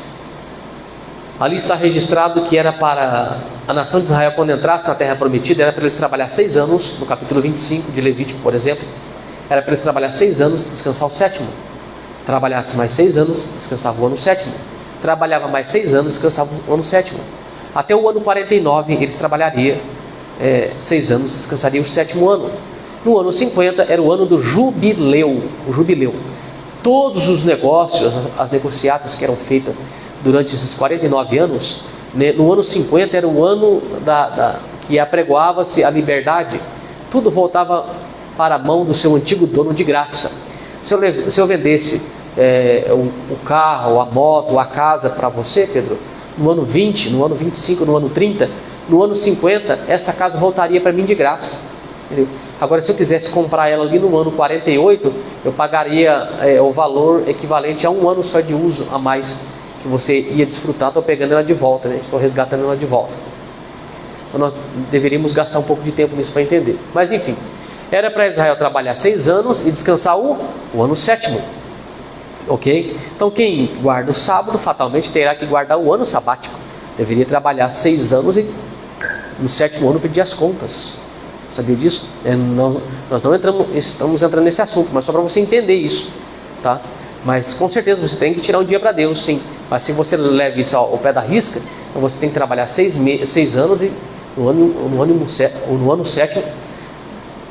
Speaker 1: ali está registrado que era para a nação de Israel, quando entrasse na terra prometida, era para eles trabalhar 6 anos. No capítulo 25 de Levítico, por exemplo, era para eles trabalhar 6 anos, descansar o 7º. Trabalhasse mais 6 anos, descansava o ano 7º. Trabalhava mais 6 anos, descansava o ano 7º. Até o ano 49 eles trabalhariam 6 anos, descansariam o 7º ano. No ano 50 era o ano do jubileu. O jubileu. Todos os negócios, as negociatas que eram feitas durante esses 49 anos, no ano 50 era o ano que apregoava-se a liberdade. Tudo voltava para a mão do seu antigo dono de graça. Se eu vendesse o carro, a moto, a casa para você, Pedro, no ano 20, no ano 25, no ano 30, no ano 50, essa casa voltaria para mim de graça. Entendeu? Agora, se eu quisesse comprar ela ali no ano 48, eu pagaria o valor equivalente a um ano só de uso a mais que você ia desfrutar. Estou pegando ela de volta, né? Estou resgatando ela de volta. Então nós deveríamos gastar um pouco de tempo nisso para entender. Mas enfim, era para Israel trabalhar 6 anos e descansar o ano 7º. Ok? Então quem guarda o sábado fatalmente terá que guardar o ano sabático. Deveria trabalhar 6 anos e no 7º ano pedir as contas. Sabia disso? Nós não estamos entrando nesse assunto, mas só para você entender isso, tá? Mas com certeza você tem que tirar um dia para Deus, sim. Mas se você leva isso ao pé da risca, então você tem que trabalhar 6 anos e no ano 7º,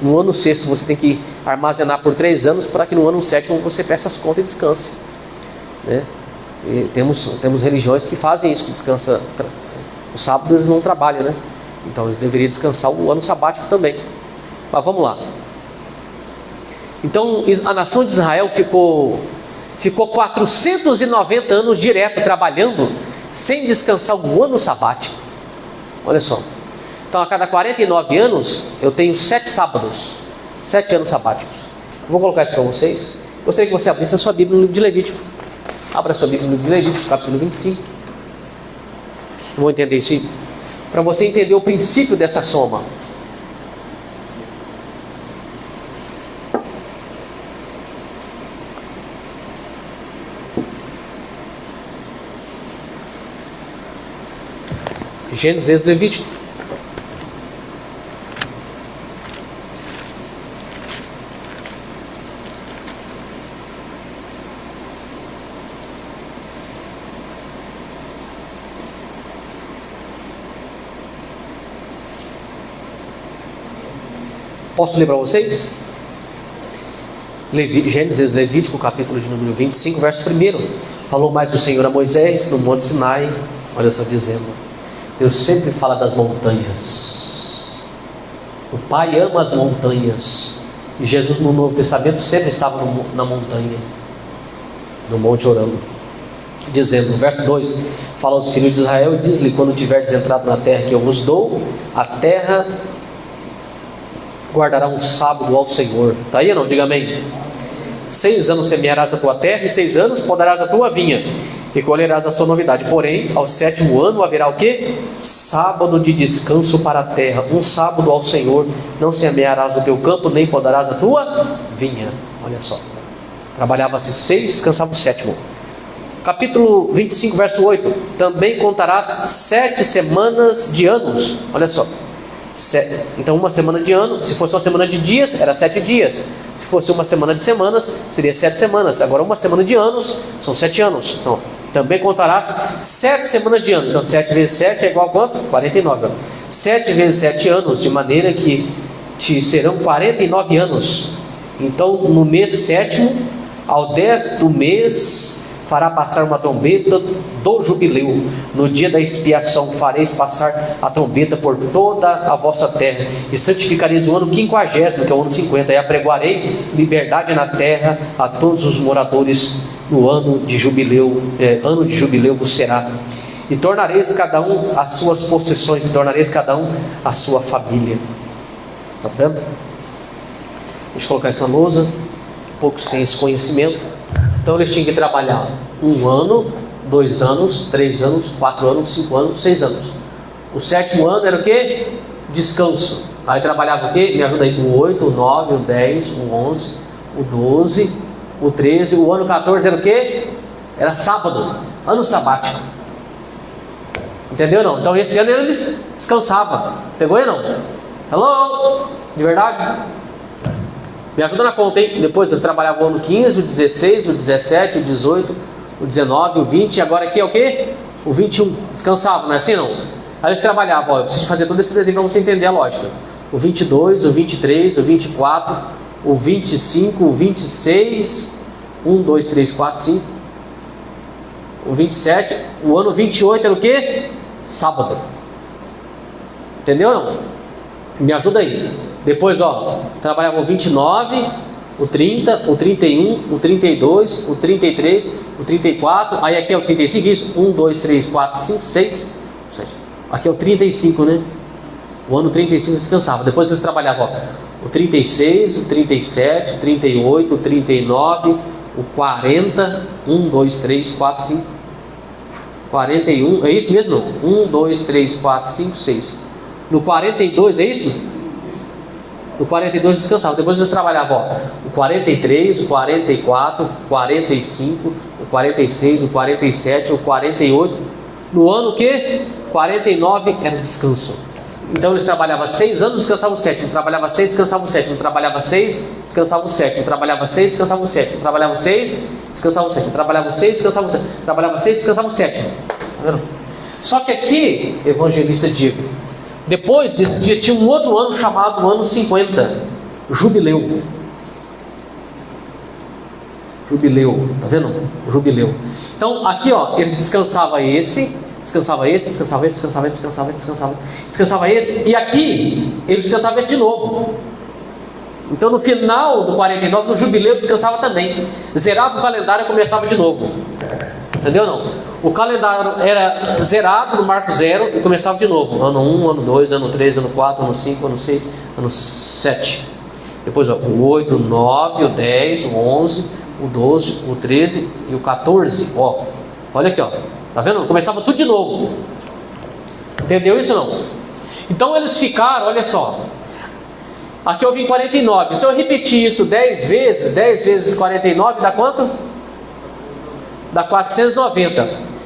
Speaker 1: no ano 6º você tem que armazenar por 3 anos para que no ano 7º você peça as contas e descanse, né? E temos religiões que fazem isso, que descansa. O sábado eles não trabalham, né? Então eles deveriam descansar o ano sabático também. Mas vamos lá. Então a nação de Israel ficou 490 anos direto trabalhando, sem descansar o ano sabático. Olha só. Então a cada 49 anos eu tenho 7 sábados, 7 anos sabáticos. Vou colocar isso para vocês. Gostaria que você abrisse a sua Bíblia no livro de Levítico. Abra a sua Bíblia no livro de Levítico, capítulo 25. Vamos entender isso aí? Para você entender o princípio dessa soma. Gênesis, Levítico. Posso ler para vocês? Gênesis, Levítico, capítulo de número 25, verso 1. Falou mais o Senhor a Moisés no monte Sinai. Olha só dizendo: Deus sempre fala das montanhas. O Pai ama as montanhas. E Jesus no Novo Testamento sempre estava na montanha, no monte orando. Dizendo, no verso 2: fala aos filhos de Israel e diz-lhe: quando tiverdes entrado na terra que eu vos dou, a terra guardará um sábado ao Senhor. Está aí ou não? Diga amém. 6 anos semearás a tua terra e 6 anos podarás a tua vinha e colherás a sua novidade. Porém, ao 7º ano haverá o quê? Sábado de descanso para a terra. Um sábado ao Senhor. Não semearás o teu campo, nem podarás a tua vinha. Olha só. Trabalhava-se 6, descansava o 7º. Capítulo 25, verso 8. Também contarás 7 semanas de anos. Olha só. Então uma semana de ano, se fosse uma semana de dias, era 7 dias. Se fosse uma semana de semanas, seria 7 semanas. Agora uma semana de anos, são 7 anos. Então, também contarás 7 semanas de ano. Então 7 vezes 7 é igual a quanto? 49. 7 vezes 7 anos, de maneira que te serão 49 anos. Então, no mês 7º, ao 10 do mês, fará passar uma trombeta do jubileu. No dia da expiação fareis passar a trombeta por toda a vossa terra, e santificareis o ano 50º, que é o ano 50, e apregoarei liberdade na terra a todos os moradores. No ano de jubileu vos será. E tornareis cada um as suas possessões, e tornareis cada um a sua família. Está vendo? Deixa eu colocar isso na lousa. Poucos têm esse conhecimento. Então eles tinham que trabalhar 1 ano, 2 anos, 3 anos, 4 anos, 5 anos, 6 anos. O 7º ano era o quê? Descanso. Aí trabalhava o quê? Me ajuda aí. O 8, o 9, o 10, o 11, o 12, o 13. O ano 14 era o quê? Era sábado. Ano sabático. Entendeu não? Então esse ano eles descansavam. Pegou aí não? Hello? De verdade? Me ajuda na conta, hein? Depois eles trabalhavam o ano 15, o 16, o 17, o 18, o 19, o 20. E agora aqui é o quê? O 21. Descansavam, não é assim não? Aí eles trabalhavam, ó, eu preciso fazer todo esse desenho para você entender a lógica. O 22, o 23, o 24, o 25, o 26, 1, 2, 3, 4, 5. O 27, o ano 28 era o quê? Sábado. Entendeu não? Me ajuda aí. Depois, ó, trabalhava o 29, o 30, o 31, o 32, o 33, o 34. Aí aqui é o 35, isso. 1, 2, 3, 4, 5, 6, 7. Aqui é o 35, né? O ano 35 descansava. Depois eles trabalhavam, ó, o 36, o 37, o 38, o 39, o 40, 1, 2, 3, 4, 5, 41, é isso mesmo? 1, 2, 3, 4, 5, 6. No 42, é isso? No 42 descansava. Depois eles trabalhavam, ó, o 43, o 44, o 45, o 46, o 47, o 48. No ano que? 49 era descanso. Então eles trabalhavam 6 anos, descansavam o 7. Trabalhava 6, descansavam o 7. Trabalhava 6, descansavam o 7. Trabalhava 6, descansavam o 7. Trabalhava 6, descansavam o 7. Trabalhava 6, descansavam o 7. Trabalhava 6, descansavam o 7. Tá vendo? Só que aqui, evangelista Diego, depois desse dia tinha um outro ano chamado ano 50, jubileu. Jubileu, tá vendo? Jubileu. Então aqui, ó, ele descansava esse, descansava esse, descansava esse, descansava esse, descansava esse, descansava esse, e aqui ele descansava esse de novo. Então no final do 49, no jubileu descansava também. Zerava o calendário e começava de novo. Entendeu não? O calendário era zerado no marco zero e começava de novo. Ano 1, ano 2, ano 3, ano 4, ano 5, ano 6, ano 7. Depois, ó, o 8, o 9, o 10, o 11, o 12, o 13 e o 14. Ó, olha aqui, ó. Tá vendo? Começava tudo de novo. Entendeu isso não? Então eles ficaram, olha só. Aqui eu vim 49. Se eu repetir isso 10 vezes 49 dá quanto? Dá 490.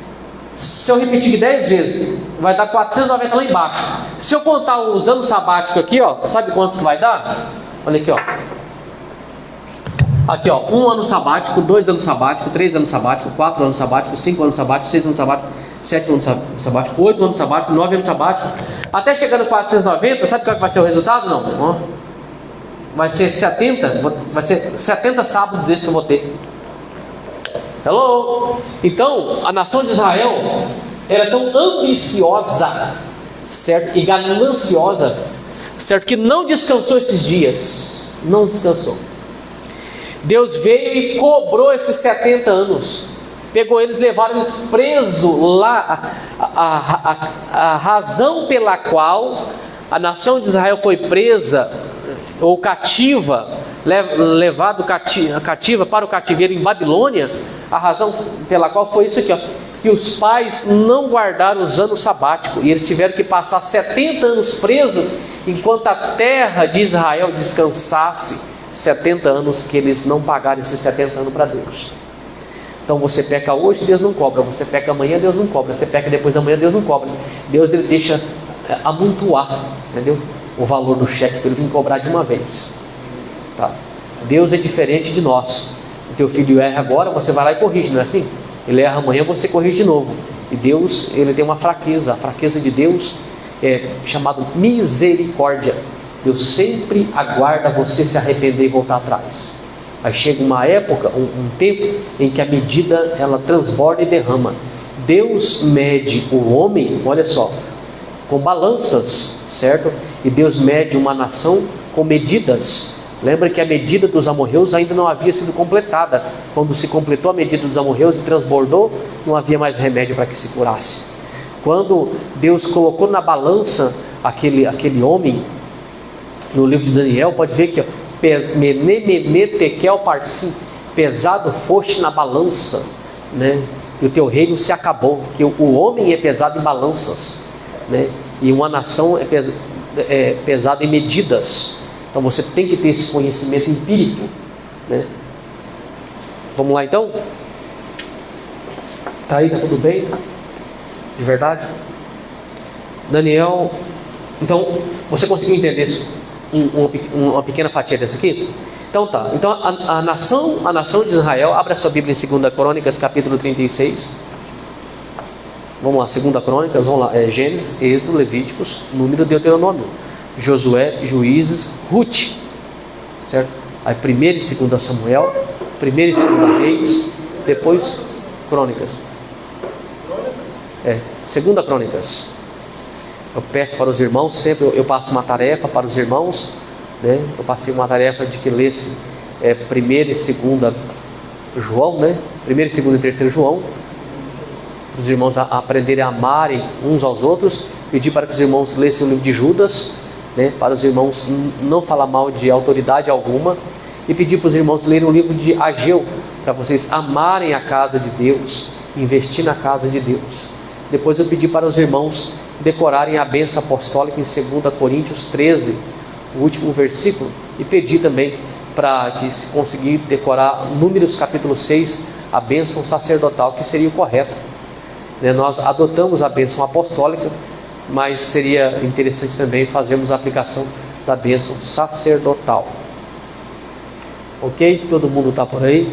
Speaker 1: Se eu repetir 10 vezes, vai dar 490 lá embaixo. Se eu contar os anos sabáticos aqui, ó, sabe quantos que vai dar? Olha aqui, ó. Aqui, ó, 1 ano sabático, 2 anos sabáticos, 3 anos sabáticos, 4 anos sabáticos, 5 anos sabáticos, 6 anos sabáticos, 7 anos sabáticos, 8 anos sabáticos, 9 anos sabáticos. Até chegar no 490, sabe qual que vai ser o resultado? Não, ó. Vai ser 70 sábados desses que eu vou ter. Hello? Então, a nação de Israel era tão ambiciosa, certo? E gananciosa, certo? Que não descansou esses dias. Não descansou. Deus veio e cobrou esses 70 anos. Pegou eles, levaram eles presos lá. A razão pela qual a nação de Israel foi presa ou cativa, levado cativa para o cativeiro em Babilônia, a razão pela qual foi isso aqui, ó, que os pais não guardaram os anos sabáticos, e eles tiveram que passar 70 anos presos, enquanto a terra de Israel descansasse 70 anos, que eles não pagaram esses 70 anos para Deus. Então você peca hoje, Deus não cobra. Você peca amanhã, Deus não cobra. Você peca depois da manhã, Deus não cobra. Deus, ele deixa amontoar, entendeu? O valor do cheque para ele vir cobrar de uma vez, tá? Deus é diferente de nós. O teu filho erra agora, você vai lá e corrige, não é assim? Ele erra amanhã, você corrige de novo. E Deus, ele tem uma fraqueza. A fraqueza de Deus chamado misericórdia. Deus sempre aguarda você se arrepender e voltar atrás. Aí chega uma época, um tempo em que a medida ela transborda e derrama. Deus mede o homem, olha só, com balanças, certo? E Deus mede uma nação com medidas. Lembra que a medida dos amorreus ainda não havia sido completada. Quando se completou a medida dos amorreus e transbordou, não havia mais remédio para que se curasse. Quando Deus colocou na balança aquele homem, no livro de Daniel, pode ver que tekel parsim, pesado foste na balança, né? E o teu reino se acabou, que o homem é pesado em balanças, né? E uma nação é pesada em medidas. Então você tem que ter esse conhecimento empírico, né? Vamos lá então? Tá aí, tá tudo bem? De verdade? Daniel, então você conseguiu entender isso? Uma pequena fatia dessa aqui? Então tá, então a nação de Israel, abra sua Bíblia em 2 Crônicas, capítulo 36. Vamos lá, 2 Crônicas, vamos lá, Gênesis, Êxodo, Levíticos, Número, Deuteronômio, Josué, Juízes, Ruth, certo? Aí 1º e 2 Samuel, 1º e 2 Reis, depois Crônicas. 2 Crônicas. Eu peço para os irmãos, sempre eu passo uma tarefa para os irmãos, né? Eu passei uma tarefa de que lesse 1º e 2 João, né? 1º e 2 e 3 João, para os irmãos aprenderem a amarem uns aos outros. Pedi para que os irmãos lessem o livro de Judas, né? Para os irmãos não falar mal de autoridade alguma, e pedi para os irmãos lerem o livro de Ageu, para vocês amarem a casa de Deus, investir na casa de Deus. Depois eu pedi para os irmãos decorarem a bênção apostólica em 2 Coríntios 13, o último versículo, e pedi também para que se conseguir decorar Números capítulo 6, a bênção sacerdotal, que seria o correto, né? Nós adotamos a bênção apostólica, mas seria interessante também fazermos a aplicação da bênção sacerdotal. Ok? Todo mundo está por aí?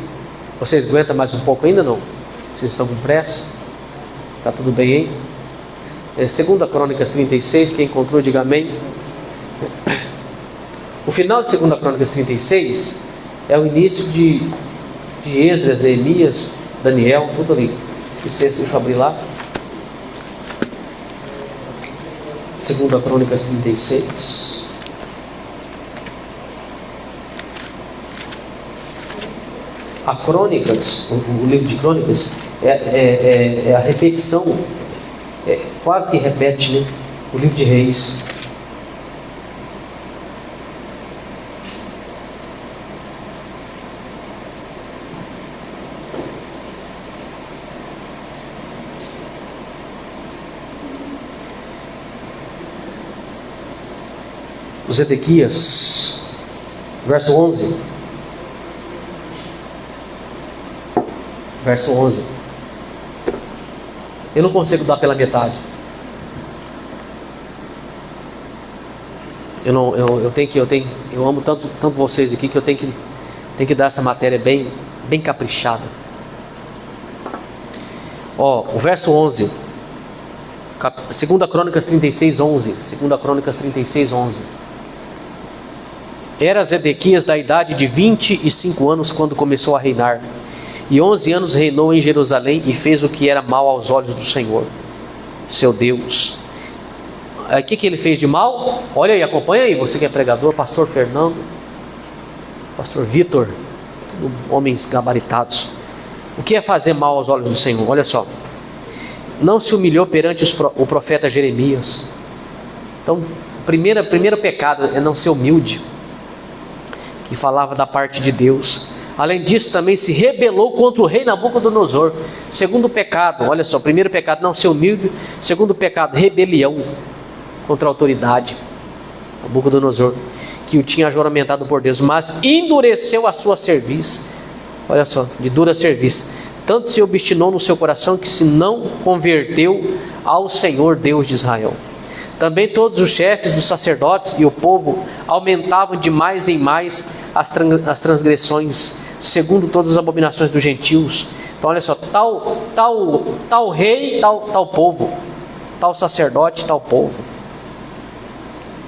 Speaker 1: Vocês aguentam mais um pouco ainda não? Vocês estão com pressa? Está tudo bem, hein? 2 Crônicas 36, quem encontrou, diga amém. O final de 2 Crônicas 36 é o início de Esdras, Neemias, Daniel, tudo ali. Licença, deixa eu abrir lá. 2 Crônicas 36. A Crônicas, o livro de Crônicas, é a repetição, quase que repete, né? O livro de Reis. Os Ezequias, verso 11. Verso 11. Eu não consigo dar pela metade. Eu amo tanto vocês aqui que eu tenho que dar essa matéria bem caprichada. O verso 11. 2 Crônicas 36, 11. 2 Crônicas 36, 11. Era Zedequias da idade de 25 anos quando começou a reinar, e 11 anos reinou em Jerusalém e fez o que era mal aos olhos do Senhor, seu Deus. O que ele fez de mal? Olha aí, acompanha aí, você que é pregador, pastor Fernando, pastor Vitor, homens gabaritados. O que é fazer mal aos olhos do Senhor? Olha só. Não se humilhou perante o profeta Jeremias. Então, o primeiro pecado é não ser humilde, que falava da parte de Deus. Além disso, também se rebelou contra o rei Nabucodonosor. Segundo pecado, olha só, primeiro pecado, não ser humilde. Segundo pecado, rebelião contra a autoridade, Nabucodonosor, que o tinha juramentado por Deus, mas endureceu a sua cerviz. Olha só, de dura cerviz. Tanto se obstinou no seu coração que se não converteu ao Senhor Deus de Israel. Também todos os chefes dos sacerdotes e o povo aumentavam de mais em mais as transgressões, segundo todas as abominações dos gentios. Então olha só, tal rei, tal povo, tal sacerdote, tal povo.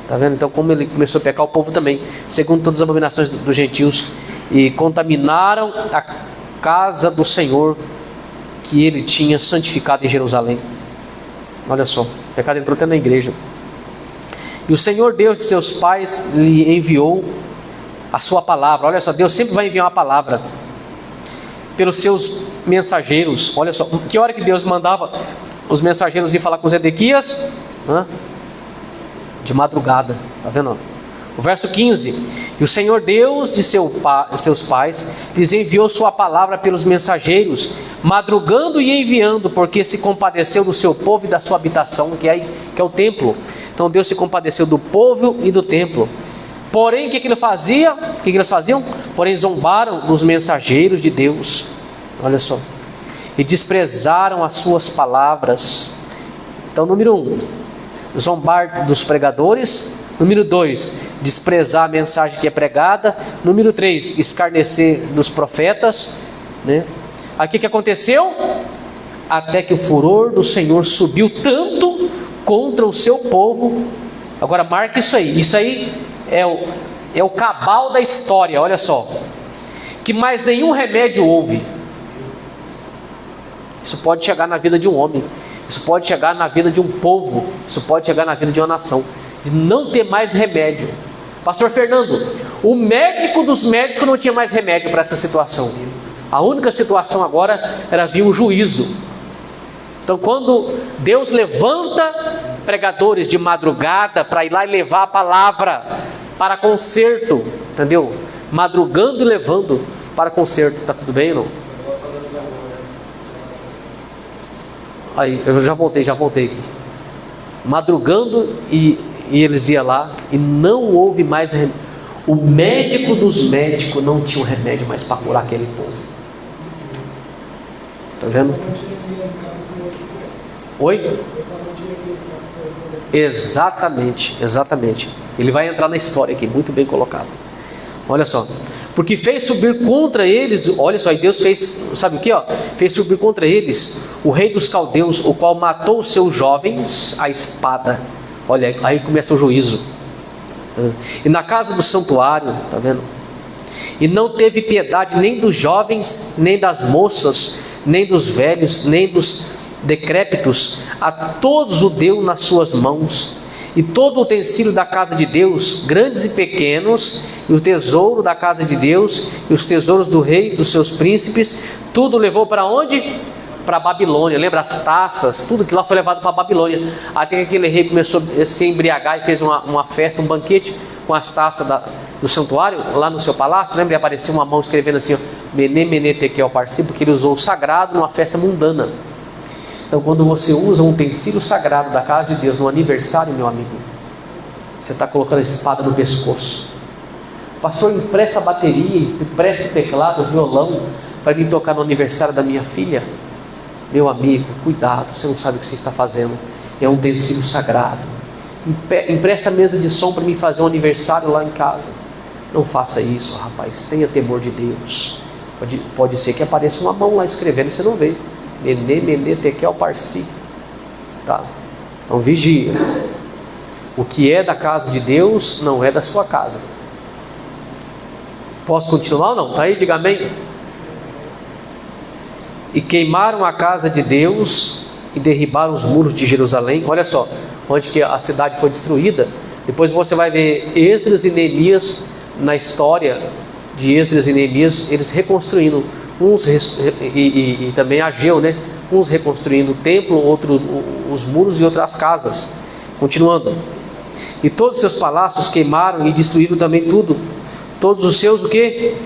Speaker 1: Tá vendo? Então, como ele começou a pecar, o povo também, segundo todas as abominações dos gentios, e contaminaram a casa do Senhor que ele tinha santificado em Jerusalém. Olha só, o pecado entrou até na igreja. E o Senhor Deus de seus pais lhe enviou a sua palavra. Olha só, Deus sempre vai enviar uma palavra pelos seus mensageiros. Olha só, que hora que Deus mandava os mensageiros ir falar com Zedequias? De madrugada, tá vendo? O verso 15: e o Senhor Deus de seus pais lhes enviou sua palavra pelos mensageiros, madrugando e enviando, porque se compadeceu do seu povo e da sua habitação, que é o templo. Então Deus se compadeceu do povo e do templo. Porém, o que eles faziam? Porém, zombaram dos mensageiros de Deus. Olha só. E desprezaram as suas palavras. Então, número 1, zombar dos pregadores. Número 2, desprezar a mensagem que é pregada. Número 3, escarnecer dos profetas, né? Aqui o que aconteceu? Até que o furor do Senhor subiu tanto contra o seu povo. Agora marca isso aí. Isso aí é o cabal da história. Olha só, que mais nenhum remédio houve. Isso pode chegar na vida de um homem, isso pode chegar na vida de um povo, isso pode chegar na vida de uma nação, de não ter mais remédio. Pastor Fernando, o médico dos médicos não tinha mais remédio para essa situação. A única situação agora era vir um juízo. Então, quando Deus levanta pregadores de madrugada para ir lá e levar a palavra para conserto, entendeu? Madrugando e levando para conserto. Tá tudo bem ou não? Aí, eu já voltei aqui. Madrugando e eles iam lá e não houve mais remédio. O médico dos médicos não tinha um remédio mais para curar aquele povo. Tá vendo? Oi? Exatamente. Ele vai entrar na história aqui, muito bem colocado. Olha só. Porque fez subir contra eles, olha só, e Deus fez, sabe o que? Fez subir contra eles o rei dos caldeus, o qual matou os seus jovens à espada. Olha, aí começa o juízo. E na casa do santuário, tá vendo? E não teve piedade nem dos jovens, nem das moças, nem dos velhos, nem dos decrépitos. A todos o deu nas suas mãos. E todo o utensílio da casa de Deus, grandes e pequenos, e o tesouro da casa de Deus, e os tesouros do rei, dos seus príncipes, tudo levou para onde? Para a Babilônia. Lembra as taças? Tudo que lá foi levado para a Babilônia. Até que aquele rei começou a se embriagar e fez uma festa, um banquete com as taças do santuário, lá no seu palácio. Lembra? E apareceu uma mão escrevendo assim, Mené, Mené, Tekel, Parsi, porque ele usou o sagrado numa festa mundana. Então, quando você usa um utensílio sagrado da casa de Deus no aniversário, meu amigo, você está colocando a espada no pescoço. Pastor, empresta a bateria, empresta o teclado, o violão, para me tocar no aniversário da minha filha. Meu amigo, cuidado, você não sabe o que você está fazendo. É um utensílio sagrado. Empresta a mesa de som para mim fazer um aniversário lá em casa. Não faça isso, rapaz. Tenha temor de Deus. Pode ser que apareça uma mão lá escrevendo e você não vê. Mené, Mené, Tekel, Parsi. Tá? Então vigia. O que é da casa de Deus não é da sua casa. Posso continuar ou não? Tá aí? Diga amém. E queimaram a casa de Deus e derribaram os muros de Jerusalém. Olha só, onde que a cidade foi destruída. Depois você vai ver Esdras e Neemias, na história de Esdras e Neemias, eles reconstruindo e também Ageu, né? Uns reconstruindo o templo, outros os muros e outras casas. Continuando. E todos os seus palácios queimaram e destruíram também tudo. Todos os seus o quê?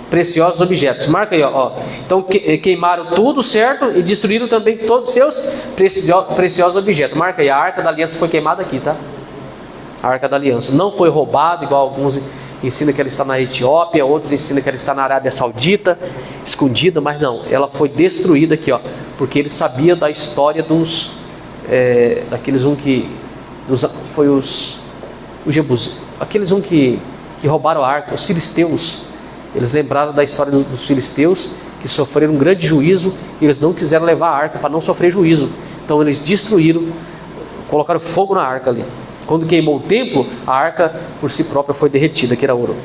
Speaker 1: Preciosos objetos. Marca aí, ó. Então queimaram tudo, certo? E destruíram também todos os seus preciosos objetos. Marca aí, a Arca da Aliança foi queimada aqui, tá? A Arca da Aliança não foi roubada, igual alguns ensinam que ela está na Etiópia, outros ensinam que ela está na Arábia Saudita, escondida, mas não, ela foi destruída aqui, ó, porque ele sabia da história daqueles foi os Jebus, aqueles que roubaram a arca, os filisteus. Eles lembraram da história dos filisteus, que sofreram um grande juízo, e eles não quiseram levar a arca para não sofrer juízo. Então eles destruíram, colocaram fogo na arca ali. Quando queimou o templo, a arca por si própria foi derretida, que era ouro.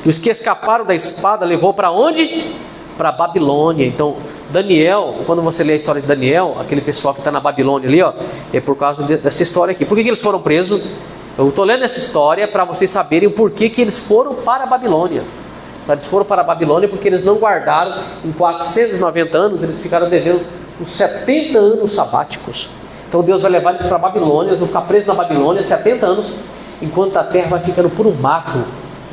Speaker 1: E os que escaparam da espada levou para onde? Para Babilônia. Então, Daniel, quando você lê a história de Daniel, aquele pessoal que está na Babilônia ali, ó, é por causa dessa história aqui. Por que eles foram presos? Eu estou lendo essa história para vocês saberem o porquê que eles foram para a Babilônia. Eles foram para a Babilônia porque eles não guardaram, em 490 anos, eles ficaram devendo uns 70 anos sabáticos. Então Deus vai levar eles para a Babilônia, eles vão ficar presos na Babilônia 70 anos, enquanto a terra vai ficando por um mato,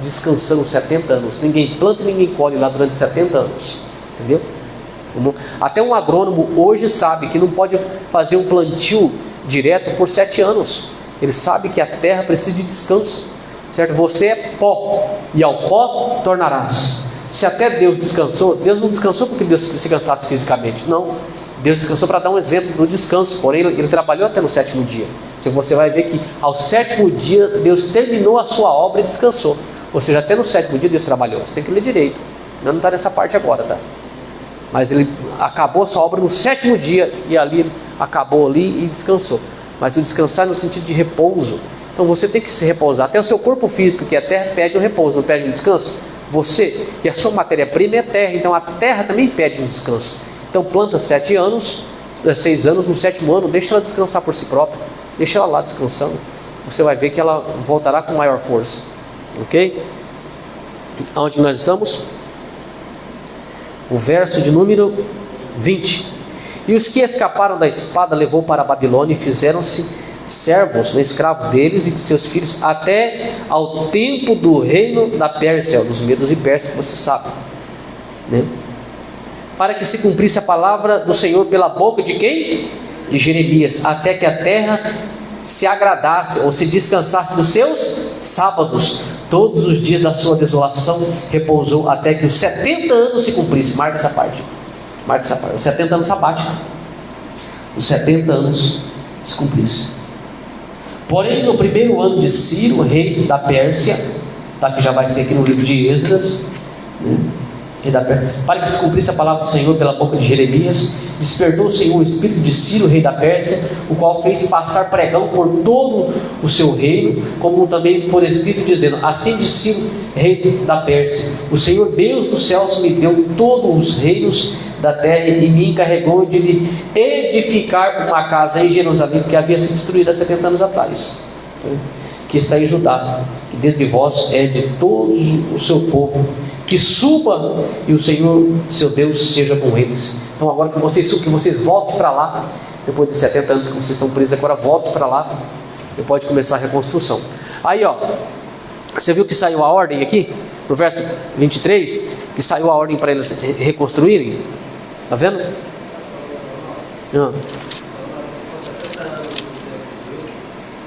Speaker 1: descansando 70 anos. Ninguém planta e ninguém colhe lá durante 70 anos. Entendeu? Até um agrônomo hoje sabe que não pode fazer um plantio direto por 7 anos. Ele sabe que a terra precisa de descanso, certo? Você é pó, e ao pó tornarás. Se até Deus descansou, Deus não descansou porque Deus se cansasse fisicamente, não. Deus descansou para dar um exemplo do descanso, porém ele trabalhou até no 7º dia. Se você vai ver que ao 7º dia Deus terminou a sua obra e descansou. Ou seja, até no 7º dia Deus trabalhou. Você tem que ler direito. Não está nessa parte agora, tá? Mas ele acabou a sua obra no 7º dia e ali acabou ali e descansou. Mas o descansar no sentido de repouso. Então você tem que se repousar. Até o seu corpo físico, que é a terra, pede um repouso, não pede um descanso? Você, e a sua matéria-prima é a terra, então a terra também pede um descanso. Então planta 6 anos, no 7º ano, deixa ela descansar por si própria. Deixa ela lá descansando. Você vai ver que ela voltará com maior força. Ok? Onde nós estamos? O verso de número 20. E os que escaparam da espada levou para a Babilônia e fizeram-se servos, escravos deles e de seus filhos, até ao tempo do reino da Pérsia, dos Medos e Persas, que você sabe, né? Para que se cumprisse a palavra do Senhor pela boca de quem? De Jeremias, até que a terra se agradasse ou se descansasse dos seus sábados. Todos os dias da sua desolação repousou até que os 70 anos se cumprissem. Marca essa parte. Marca essa parte. Os 70 anos sabáticos. Os 70 anos se cumprissem. Porém, no 1º ano de Ciro, rei da Pérsia, tá, que já vai ser aqui no livro de Esdras, né? Para que se cumprisse a palavra do Senhor pela boca de Jeremias, despertou o Senhor o espírito de Ciro, rei da Pérsia, o qual fez passar pregão por todo o seu reino, como também por escrito, dizendo: assim diz Ciro, rei da Pérsia: o Senhor Deus dos céus me deu todos os reinos da terra e me encarregou de lhe edificar uma casa em Jerusalém, que havia sido destruída há 70 anos atrás, que está em Judá, que dentre vós é de todo o seu povo, que suba e o Senhor, seu Deus, seja com eles. Então agora que vocês subam, que vocês voltem para lá, depois de 70 anos que vocês estão presos, agora voltem para lá e pode começar a reconstrução. Aí ó, você viu que saiu a ordem aqui, no verso 23, que saiu a ordem para eles reconstruírem? Está vendo?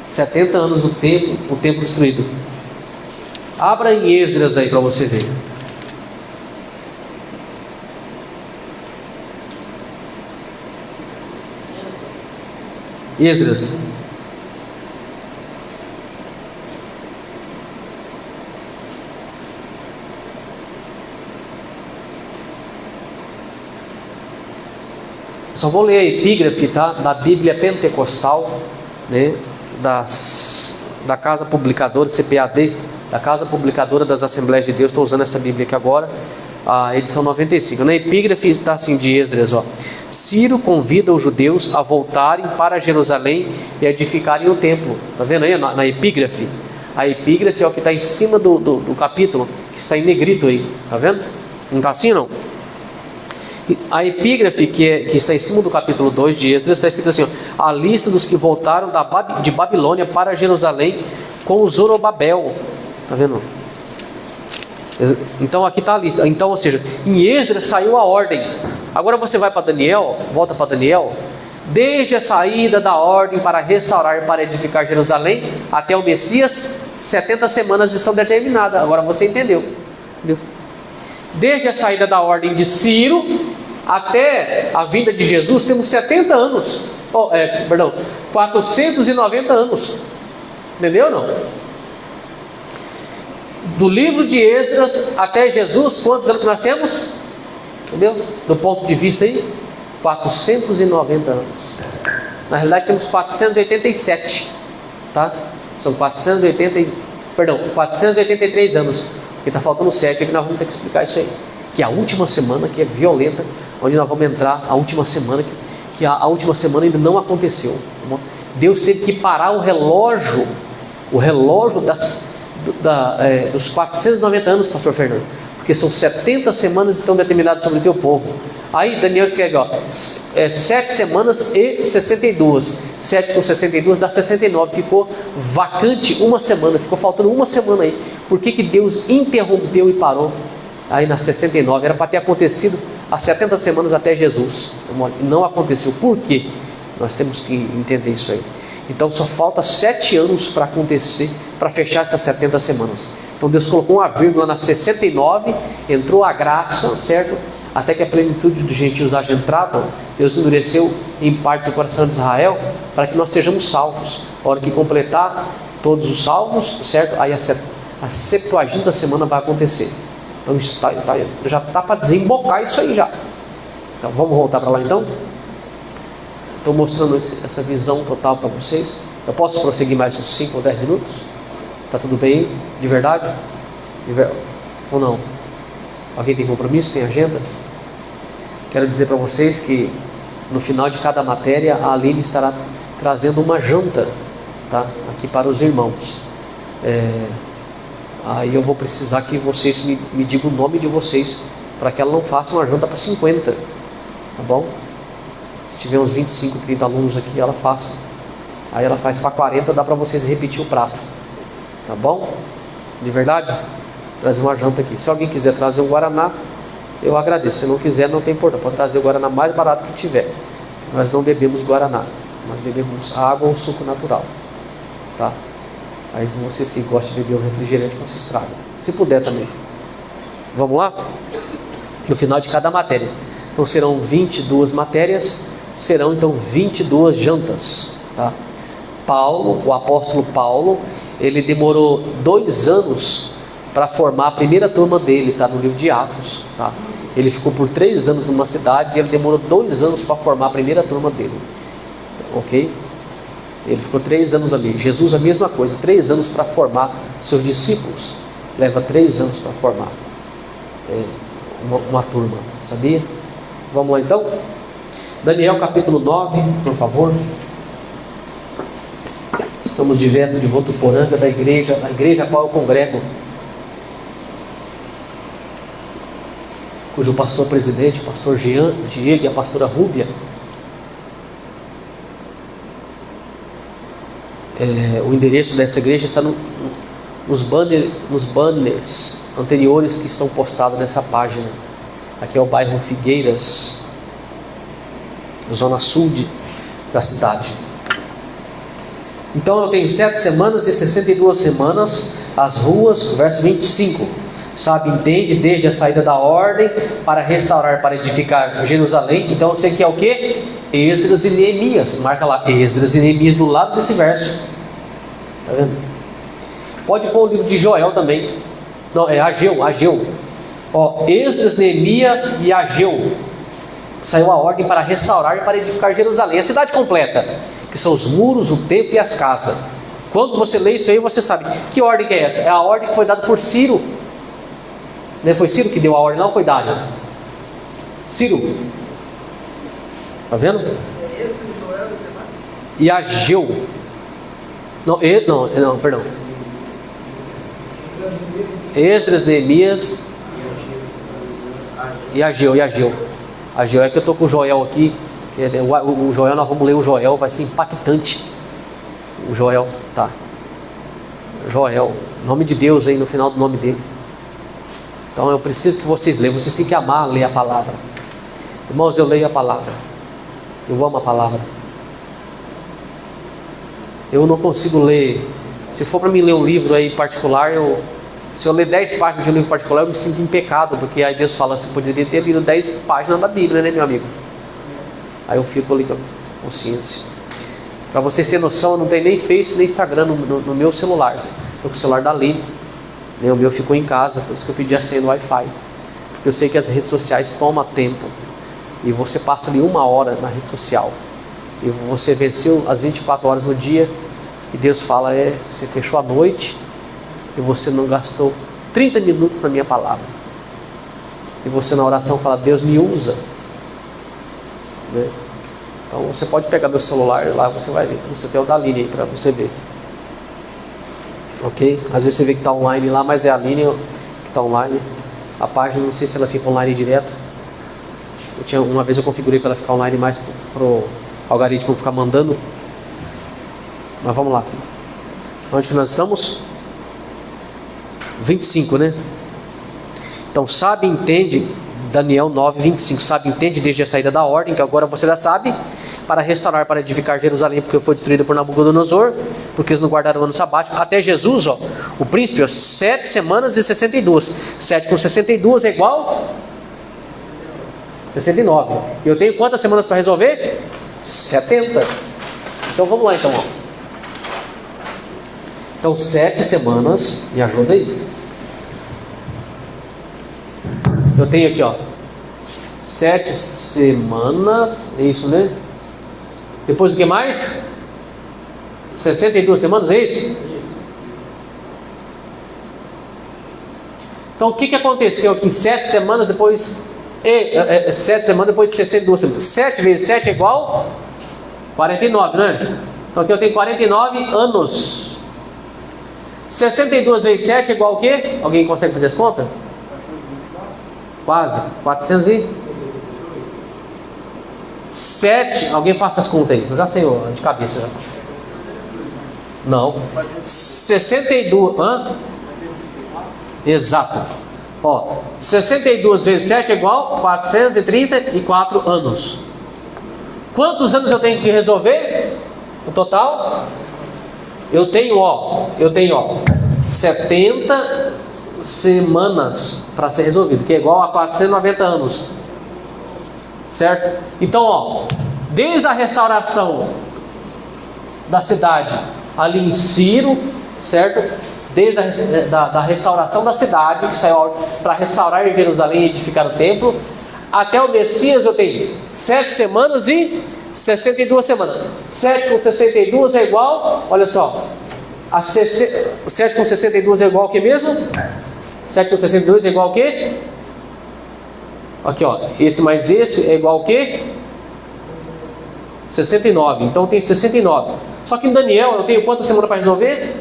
Speaker 1: 70 anos o templo destruído. Abra em Esdras aí para você ver. Esdras. Só vou ler a epígrafe, tá? Da Bíblia Pentecostal, né? Da Casa Publicadora, CPAD, da Casa Publicadora das Assembleias de Deus. Estou usando essa Bíblia aqui agora, a edição 95. Na epígrafe está assim de Esdras, ó: Ciro convida os judeus a voltarem para Jerusalém e edificarem o templo. Está vendo aí na epígrafe? A epígrafe é o que está em cima do capítulo, que está em negrito aí, está vendo? Não está assim não? A epígrafe que está em cima do capítulo 2 de Esdras está escrito assim, ó: a lista dos que voltaram de Babilônia para Jerusalém com o Zorobabel. Está vendo? Então aqui está a lista. Então, ou seja, em Esdras saiu a ordem. Agora você vai para Daniel, volta para Daniel. Desde a saída da ordem para restaurar e para edificar Jerusalém até o Messias, 70 semanas estão determinadas. Agora você entendeu? Desde a saída da ordem de Ciro até a vinda de Jesus, temos 70 anos. 490 anos. Entendeu ou não? Do livro de Esdras até Jesus, quantos anos que nós temos? Entendeu? Do ponto de vista aí, 490 anos. Na realidade temos 487. tá? São 483 anos, porque está faltando 7 aqui, nós vamos ter que explicar isso aí. Que é a última semana, que é violenta, onde nós vamos entrar a última semana, que a última semana ainda não aconteceu. Tá bom? Deus teve que parar o relógio dos 490 anos, pastor Fernando, porque são 70 semanas que estão determinadas sobre o teu povo. Aí Daniel escreve, 7 semanas e 62, 7 com 62 dá 69, ficou vacante uma semana, ficou faltando uma semana aí. Por que Deus interrompeu e parou aí na 69? Era para ter acontecido há 70 semanas até Jesus, não aconteceu. Por quê? Nós temos que entender isso aí. Então só falta 7 anos para acontecer, para fechar essas 70 semanas. Então Deus colocou uma vírgula na 69, entrou a graça, certo? Até que a plenitude dos gentios haja entrado, Deus endureceu em parte o coração de Israel, para que nós sejamos salvos. A hora que completar todos os salvos, certo? Aí a 70ª semana vai acontecer. Então já está para desembocar isso aí já. Então vamos voltar para lá então? Estou mostrando essa visão total para vocês. Eu posso prosseguir mais uns 5 ou 10 minutos? Está tudo bem? De verdade? Ou não? Alguém tem compromisso? Tem agenda? Quero dizer para vocês que no final de cada matéria a Aline estará trazendo uma janta, tá? Aqui para os irmãos. Aí eu vou precisar que vocês me digam o nome de vocês, para que ela não faça uma janta para 50, tá bom? Se tiver uns 25, 30 alunos aqui, ela faça. Aí ela faz para 40, dá para vocês repetir o prato, tá bom? De verdade? Trazer uma janta aqui. Se alguém quiser trazer um Guaraná, eu agradeço. Se não quiser, não tem importância, pode trazer o Guaraná mais barato que tiver. Nós não bebemos Guaraná, nós bebemos água ou suco natural, tá? Aí vocês que gostam de beber um refrigerante, vocês tragam, se puder também. Vamos lá? No final de cada matéria. Então serão 22 matérias, serão então 22 jantas, tá? Paulo, o apóstolo Paulo, ele demorou 2 anos para formar a primeira turma dele, tá? No livro de Atos, tá? Ele ficou por 3 anos numa cidade e ele demorou 2 anos para formar a primeira turma dele, ok? Ele ficou 3 anos ali. Jesus a mesma coisa, 3 anos para formar seus discípulos. Leva 3 anos para formar uma turma, sabia? Vamos lá então? Daniel capítulo 9, por favor. Estamos direto de Votuporanga, da igreja a qual eu congrego, cujo pastor presidente, o pastor Diego e a pastora Rúbia, o endereço dessa igreja está nos banners anteriores que estão postados nessa página. Aqui é o bairro Figueiras, zona sul da cidade. Então eu tenho 7 semanas e 62 semanas, as ruas, verso 25. Sabe, entende, desde a saída da ordem para restaurar, para edificar Jerusalém. Então você quer o quê? Esdras e Neemias. Marca lá, Esdras e Neemias do lado desse verso. Tá vendo? Pode pôr o livro de Joel também. Não, é Ageu. Esdras, Neemias e Ageu. Saiu a ordem para restaurar e para edificar Jerusalém. A cidade completa, que são os muros, o templo e as casas. Quando você lê isso aí, você sabe que ordem que é essa? É a ordem que foi dada por Ciro. Não foi Ciro que deu a ordem, não foi Dário? Ciro. Está vendo? E Ageu. Não, perdão. Esdras, Neemias e Ageu. Ageu é que eu estou com o Joel aqui. O Joel, nós vamos ler o Joel, vai ser impactante. O Joel, tá. Joel, nome de Deus aí no final do nome dele. Então eu preciso que vocês leiam, vocês têm que amar ler a palavra. Irmãos, eu leio a palavra. Eu amo a palavra. Eu não consigo ler. Se for para mim ler um livro aí particular, se eu ler 10 páginas de um livro particular, eu me sinto em pecado, porque aí Deus fala, você poderia ter lido 10 páginas da Bíblia, né, meu amigo? Aí eu fico ali com consciência. Para vocês terem noção, eu não tenho nem Face nem Instagram no meu celular. Estou com o celular da Aline. O meu ficou em casa, por isso que eu pedi a senha do Wi-Fi. Porque eu sei que as redes sociais tomam tempo. E você passa ali 1 hora na rede social. E você venceu as 24 horas no dia E Deus fala, você fechou a noite e você não gastou 30 minutos na minha palavra. E você na oração fala, Deus me usa. Né? Então você pode pegar meu celular lá, você vai ver. Você tem o da Aline aí para você ver. Ok? Às vezes você vê que está online lá, mas é a Aline que está online. A página, não sei se ela fica online direto. Uma vez eu configurei para ela ficar online mais para o algoritmo ficar mandando. Mas vamos lá. Onde que nós estamos? 25, né? Então, sabe, entende, Daniel 9, 25. Sabe, entende desde a saída da ordem, que agora você já sabe, para restaurar, para edificar Jerusalém, porque foi destruída por Nabucodonosor, porque eles não guardaram o ano sabático. Até Jesus, ó, o príncipe, 7 semanas e 62. 7 com 62 é igual? 69. Eu tenho quantas semanas para resolver? 70. Então vamos lá então, ó. Então 7 semanas, me ajuda aí. Eu tenho aqui, ó, 7 semanas, é isso, né? Depois o que mais? 62 semanas, é isso? Então o que aconteceu aqui em 7 semanas depois? 7 semanas depois de 62 semanas. 7 vezes 7 é igual? 49, né? Então aqui eu tenho 49 anos. 62 vezes 7 é igual o quê? Alguém consegue fazer as contas? Quase. 407. Alguém faça as contas aí. Eu já sei de cabeça. Já. Não. 62. Hã? Exato. Ó, 62 vezes 7 é igual 434 anos. Quantos anos eu tenho que resolver? O total? Eu tenho 70 semanas para ser resolvido, que é igual a 490 anos. Certo? Então, ó, desde a restauração da cidade ali em Ciro, certo? Desde a restauração da cidade, que saiu para restaurar Jerusalém e edificar o templo, até o Messias eu tenho 7 semanas e 62 semanas. 7 com 62 é igual, olha só, 7 com 62 é igual ao que mesmo? 7 com 62 é igual ao que? Aqui, ó, esse mais esse é igual ao que? 69, então tem 69. Só que em Daniel eu tenho quantas semanas para resolver?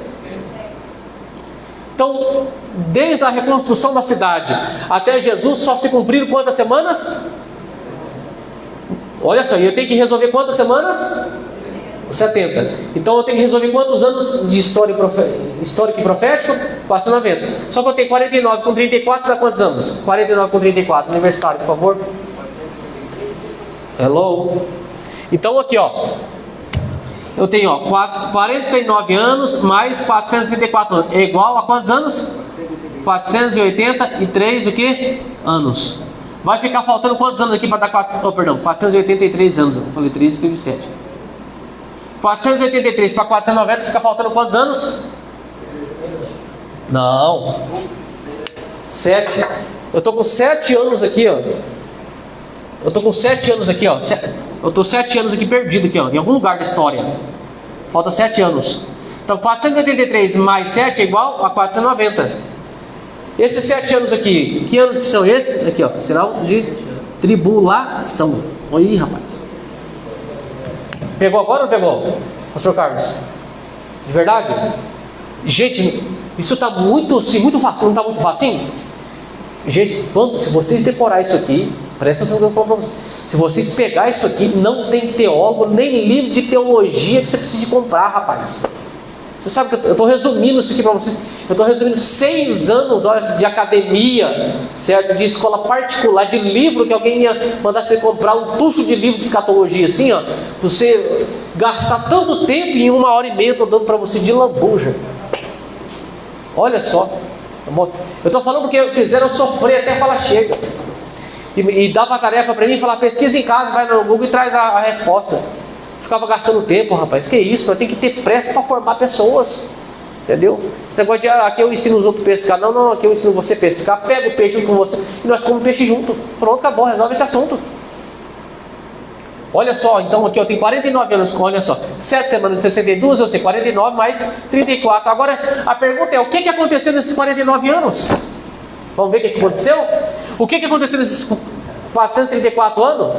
Speaker 1: Então, desde a reconstrução da cidade até Jesus só se cumpriram quantas semanas? Olha só, eu tenho que resolver quantas semanas? 70. Então eu tenho que resolver quantos anos de histórico e profético? 490. Só que eu tenho 49 com 34, dá quantos anos? 49 com 34, universitário, por favor. Hello? Então aqui, ó, eu tenho, ó, 49 anos mais 434 anos. É igual a quantos anos? 483 o quê? Anos. Vai ficar faltando quantos anos aqui para dar 483 anos. Eu falei 3 e escrevi 7. 483 para 490 fica faltando quantos anos? Não. 7. Eu tô com 7 anos aqui, ó. Eu tô 7 anos aqui, perdido aqui, ó, em algum lugar da história. Falta 7 anos. Então 483 mais 7 é igual a 490. Esses 7 anos aqui, que anos que são esses? Aqui, ó, sinal de tribulação. Olha aí, rapaz. Pegou agora ou não pegou, pastor Carlos? De verdade? Gente, isso está muito fácil, não está muito facinho? Gente, se vocês decorar isso aqui, presta atenção para vocês. Se vocês pegar isso aqui, não tem teólogo, nem livro de teologia que você precise comprar, rapaz. Você sabe que eu estou resumindo isso aqui para vocês. Eu estou resumindo 6 anos, olha, de academia, certo? De escola particular, de livro que alguém ia mandar você comprar um tucho de livro de escatologia, assim, ó, para você gastar tanto tempo e em 1h30 eu estou dando para você de lambuja. Olha só. Eu estou falando porque fizeram sofrer até falar chega. E dava a tarefa para mim e falar, pesquisa em casa, vai no Google e traz a resposta. Ficava gastando tempo, rapaz. Que isso? Tem que ter pressa para formar pessoas. Entendeu? Esse negócio de aqui eu ensino os outros a pescar. Não, aqui eu ensino você a pescar. Pega o peixe junto com você e nós comemos peixe junto. Pronto, acabou, resolve esse assunto. Olha só, então aqui eu tenho 49 anos, olha só, 7 semanas e 62, eu sei, 49 mais 34. Agora, a pergunta é, o que aconteceu nesses 49 anos? Vamos ver o que aconteceu? O que aconteceu nesses 434 anos?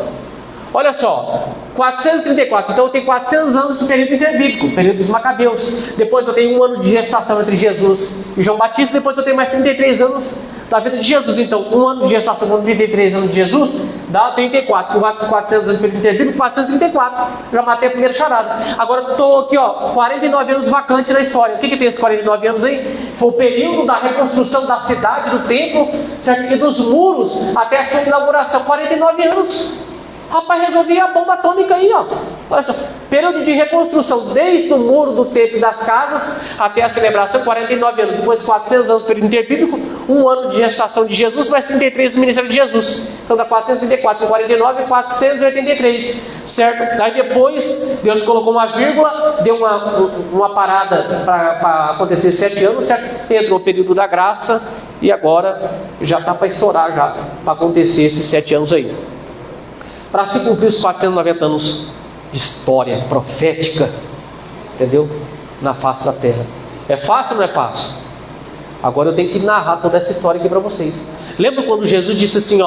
Speaker 1: Olha só, 434, então eu tenho 400 anos do período interbíblico, período dos Macabeus. Depois eu tenho um ano de gestação entre Jesus e João Batista. Depois eu tenho mais 33 anos da vida de Jesus. Então, um ano de gestação com 33 anos de Jesus dá 34. Com 400 anos de período interbíblico, 434. Já matei a primeira charada. Agora eu estou aqui, 49 anos vacante na história. O que tem esses 49 anos aí? Foi o período da reconstrução da cidade, do templo, certo? E dos muros até a sua inauguração. 49 anos. Rapaz, resolvi a bomba atômica aí, olha só, período de reconstrução, desde o muro do templo e das casas até a celebração, 49 anos, depois 400 anos do período interbíblico, um ano de gestação de Jesus, mais 33 do ministério de Jesus, então dá 434, com 49, 483, certo? Aí depois, Deus colocou uma vírgula, deu uma parada para acontecer 7 anos, certo? Entrou o período da graça, e agora já está para estourar, já, para acontecer esses 7 anos aí. Para se cumprir os 490 anos de história profética, entendeu? Na face da terra. É fácil ou não é fácil? Agora eu tenho que narrar toda essa história aqui para vocês. Lembra quando Jesus disse assim,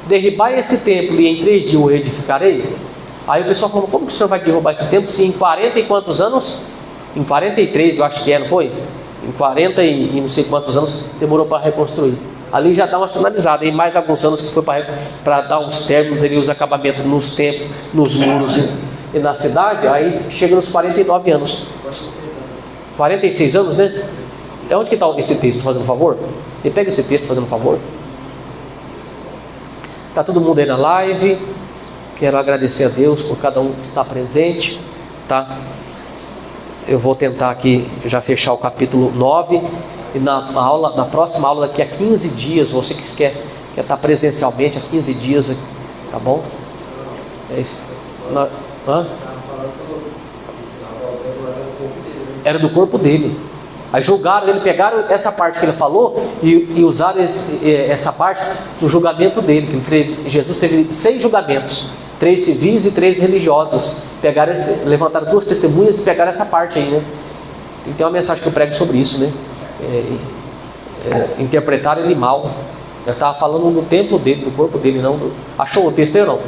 Speaker 1: derribai esse templo e em 3 dias o reedificarei? Aí o pessoal falou, como que o senhor vai derrubar esse templo se em 40 e quantos anos? Em 43 eu acho que não foi? Em 40 e não sei quantos anos demorou para reconstruir. Ali já dá uma sinalizada, em mais alguns anos que foi para dar uns términos ali, os acabamentos nos templos, nos muros e na cidade, aí chega nos 49 anos. 46 anos, né? É onde que está esse texto, fazendo favor? E pega esse texto, fazendo favor. Está todo mundo aí na live. Quero agradecer a Deus por cada um que está presente, tá? Eu vou tentar aqui já fechar o capítulo 9. E na próxima aula, daqui a 15 dias, você que quer estar presencialmente há 15 dias, tá bom? É isso. Era do corpo dele. Aí julgaram ele, pegaram essa parte que ele falou e usaram essa parte no julgamento dele. Jesus teve 6 julgamentos, 3 civis e 3 religiosos. Levantaram 2 testemunhas e pegaram essa parte aí, né? Tem uma mensagem que eu prego sobre isso, né? Interpretaram ele mal. Eu estava falando no templo dele, do corpo dele, não. Achou o texto aí ou não?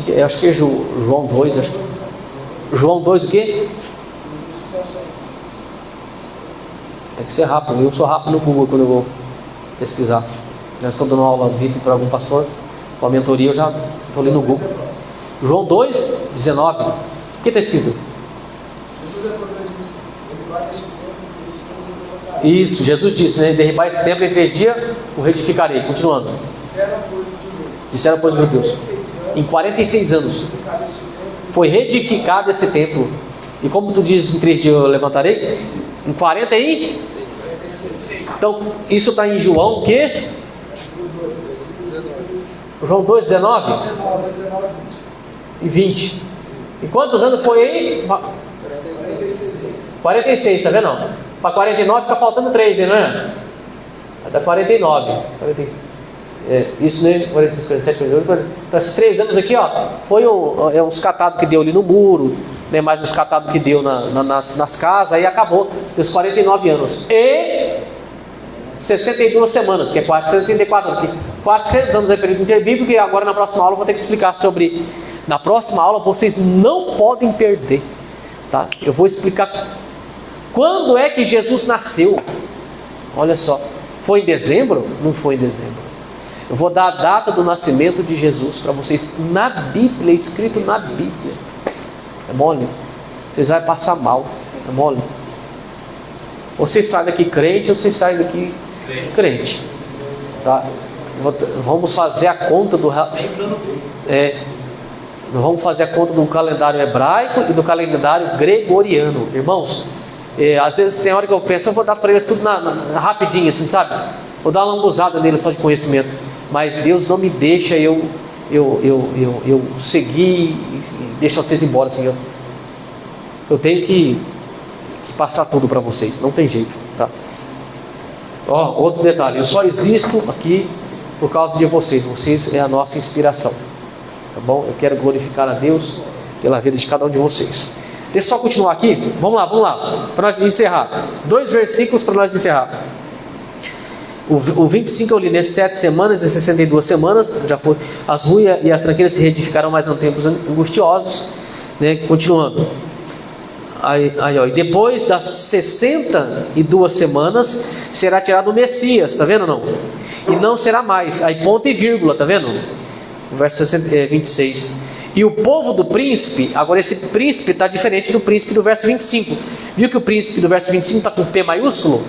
Speaker 1: Eu acho que é João 2. João 2 o quê? Tem que ser rápido. Eu sou rápido no Google quando eu vou pesquisar. Eu estou dando uma aula VIP para algum pastor, com a mentoria, eu já estou ali no Google. João 2, 19. O que está escrito? Isso, Jesus disse, né? Derribar esse templo em 3 dias, o reedificarei. Continuando. Disseram pois os judeus. Em 46 anos foi reedificado esse templo. E como tu dizes, em 3 dias eu levantarei? Em 40 aí? Então, isso está em João o quê? João 2, 19? E 20. E quantos anos foi aí? 46, tá vendo? Para 49 fica faltando 3, não é? Vai dar 49. Isso, né? 46, 47, 48. Então, esses 3 anos aqui, foi uns catados que deu ali no muro, né? Mais uns catados que deu nas casas, aí acabou. Deu os 49 anos. E 62 semanas, que é 434 anos. 400 anos é período interbíblico, e agora na próxima aula eu vou ter que explicar sobre. Na próxima aula vocês não podem perder, tá? Eu vou explicar quando é que Jesus nasceu. Olha só, foi em dezembro? Não foi em dezembro. Eu vou dar a data do nascimento de Jesus para vocês na Bíblia, escrito na Bíblia. É mole? Vocês vão passar mal. É mole? Vocês saem daqui crente ou vocês saem daqui crente? Tá? Vamos fazer a conta do... Vamos fazer a conta do calendário hebraico e do calendário gregoriano. Irmãos, às vezes tem hora que eu penso, eu vou dar para eles tudo rapidinho, assim, sabe? Vou dar uma lambuzada neles só de conhecimento. Mas Deus não me deixa eu seguir e deixar vocês embora, assim. Eu tenho que passar tudo para vocês, não tem jeito, tá? Outro detalhe, eu só existo aqui por causa de vocês. Vocês é a nossa inspiração, tá bom? Eu quero glorificar a Deus pela vida de cada um de vocês. Deixa eu só continuar aqui. Vamos lá, para nós encerrar. 2 versículos para nós encerrar. O 25 eu li, né? 7 semanas e 62 semanas, já foi. As ruas e as tranqueiras se reedificaram, mas em tempos angustiosos, né? Continuando. E depois das 62 semanas será tirado o Messias, tá vendo não? E não será mais, aí ponto e vírgula, tá vendo? O verso 26. E o povo do príncipe, agora esse príncipe está diferente do príncipe do verso 25. Viu que o príncipe do verso 25 está com P maiúsculo?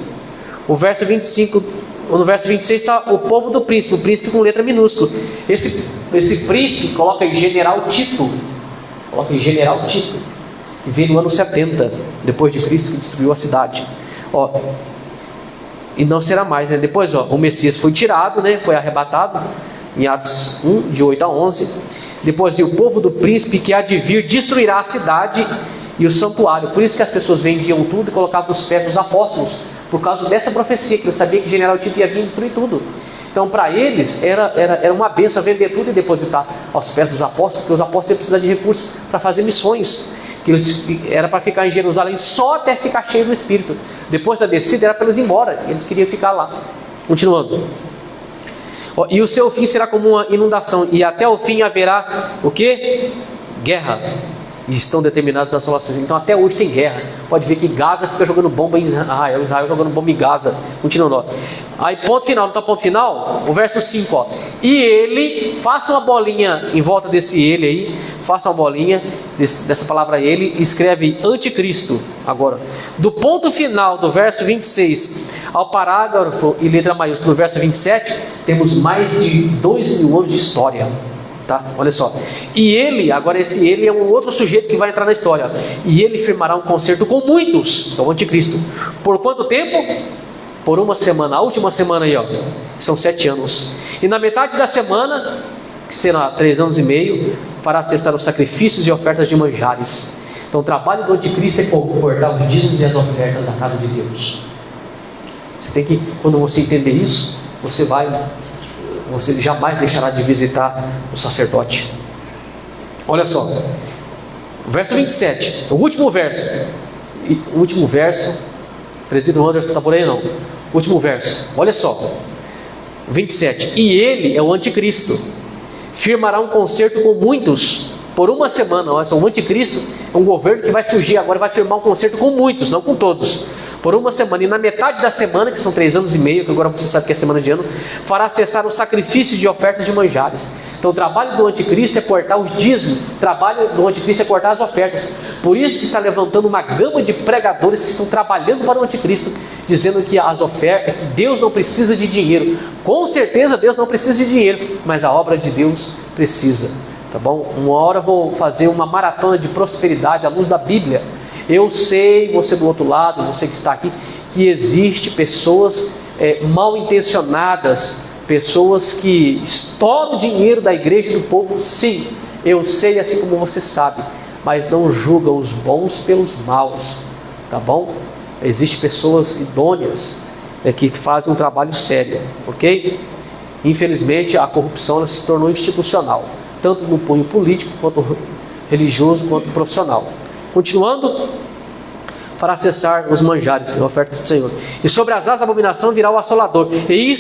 Speaker 1: O verso 25, no verso 26 está o povo do príncipe, o príncipe com letra minúscula. Esse príncipe coloca em General Tito. Coloca em General Tito. E veio no ano 70, depois de Cristo, que destruiu a cidade. E não será mais, né? Depois, o Messias foi tirado, né? Foi arrebatado, em Atos 1, de 8 a 11. Depois, o povo do príncipe que há de vir destruirá a cidade e o santuário. Por isso que as pessoas vendiam tudo e colocavam nos pés dos apóstolos, por causa dessa profecia, que eles sabiam que o general Tito ia vir destruir tudo. Então, para eles, era uma bênção vender tudo e depositar aos pés dos apóstolos, porque os apóstolos iam precisar de recursos para fazer missões. Era para ficar em Jerusalém só até ficar cheio do Espírito. Depois da descida era para eles ir embora. Eles queriam ficar lá. Continuando. E o seu fim será como uma inundação. E até o fim haverá o quê? Guerra. E estão determinadas as assolações. Então até hoje tem guerra. Pode ver que Gaza fica jogando bomba em Israel. Israel jogando bomba em Gaza. Continuando. Aí ponto final. Não está ponto final? O verso 5. E ele, faça uma bolinha em volta desse ele aí. Faça uma bolinha dessa palavra ele e escreve anticristo. Agora, do ponto final do verso 26 ao parágrafo e letra maiúscula do verso 27, temos mais de 2.000 anos de história. Tá? Olha só. E ele, agora esse ele é um outro sujeito que vai entrar na história. E ele firmará um concerto com muitos, é o anticristo. Por quanto tempo? Por uma semana. A última semana aí, são 7 anos. E na metade da semana, que será 3 anos e meio, fará cessar os sacrifícios e ofertas de manjares. Então o trabalho do anticristo é cortar os dízimos e as ofertas da casa de Deus. Você tem que, quando você entender isso, você jamais deixará de visitar o sacerdote. Olha só, verso 27, o último verso. Presbítero Anderson está por aí não? O último verso, olha só, 27. E ele é o anticristo, firmará um concerto com muitos por uma semana. Olha só, o anticristo é um governo que vai surgir agora, vai firmar um concerto com muitos, não com todos. Por uma semana, e na metade da semana, que são 3 anos e meio, que agora você sabe que é semana de ano, fará cessar os sacrifícios de ofertas de manjares. Então o trabalho do anticristo é cortar os dízimos, o trabalho do anticristo é cortar as ofertas. Por isso que está levantando uma gama de pregadores que estão trabalhando para o anticristo, dizendo que as ofertas, que Deus não precisa de dinheiro. Com certeza Deus não precisa de dinheiro, mas a obra de Deus precisa. Tá bom? Uma hora eu vou fazer uma maratona de prosperidade à luz da Bíblia. Eu sei, você do outro lado, você que está aqui, que existe pessoas mal intencionadas, pessoas que estouram o dinheiro da igreja e do povo. Sim, eu sei, assim como você sabe, mas não julga os bons pelos maus, tá bom? Existem pessoas idôneas que fazem um trabalho sério, ok? Infelizmente a corrupção ela se tornou institucional, tanto no cunho político, quanto religioso, quanto profissional. Continuando, fará cessar os manjares, a oferta do Senhor. E sobre as asas da abominação virá o assolador. E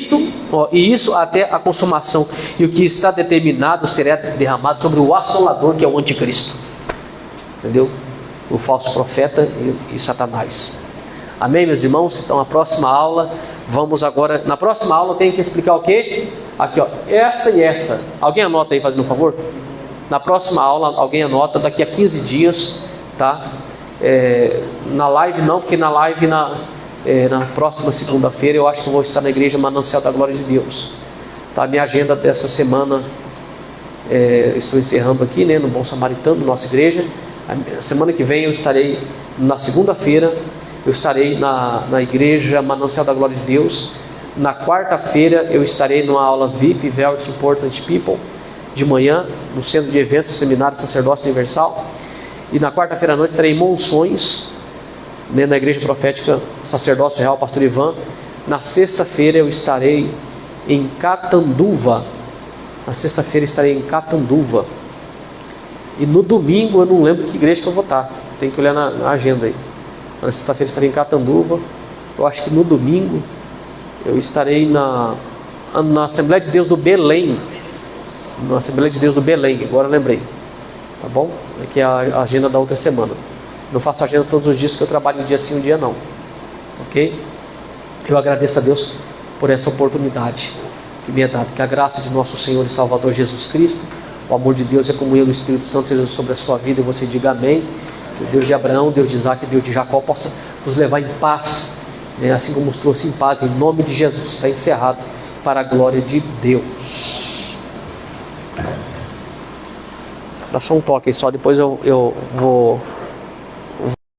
Speaker 1: isso até a consumação. E o que está determinado será derramado sobre o assolador, que é o anticristo. Entendeu? O falso profeta e Satanás. Amém, meus irmãos? Então, a próxima aula, vamos agora... Na próxima aula, eu tenho que explicar o quê? Aqui, essa e essa. Alguém anota aí, fazendo um favor? Na próxima aula, alguém anota, daqui a 15 dias... Tá? Na live não, porque na live na próxima segunda-feira eu acho que eu vou estar na igreja Manancial da Glória de Deus. Tá? Minha agenda dessa semana, estou encerrando aqui, né, no Bom Samaritano, nossa igreja. A semana que vem eu estarei, na segunda-feira, eu estarei na igreja Manancial da Glória de Deus. Na quarta-feira eu estarei numa aula VIP, Very Important People, de manhã, no Centro de Eventos, Seminário Sacerdócio Universal. E na quarta-feira à noite estarei em Monções, né, na Igreja Profética Sacerdócio Real Pastor Ivan. Na sexta-feira eu estarei em Catanduva. Na sexta-feira estarei em Catanduva. E no domingo eu não lembro que igreja que eu vou estar. Tem que olhar na agenda aí. Na sexta-feira estarei em Catanduva. Eu acho que no domingo eu estarei na Assembleia de Deus do Belém. Na Assembleia de Deus do Belém, agora eu lembrei. Tá bom? Aqui é a agenda da outra semana. Não faço agenda todos os dias, que eu trabalho um dia sim, um dia não. Ok? Eu agradeço a Deus por essa oportunidade que me é dada. Que a graça de nosso Senhor e Salvador Jesus Cristo, o amor de Deus e a comunhão do Espírito Santo seja sobre a sua vida, e você diga amém. Que o Deus de Abraão, Deus de Isaac e Deus de Jacó possa nos levar em paz, né? Assim como nos trouxe em paz, em nome de Jesus. Está encerrado para a glória de Deus. Dá só um toque aí, só depois eu vou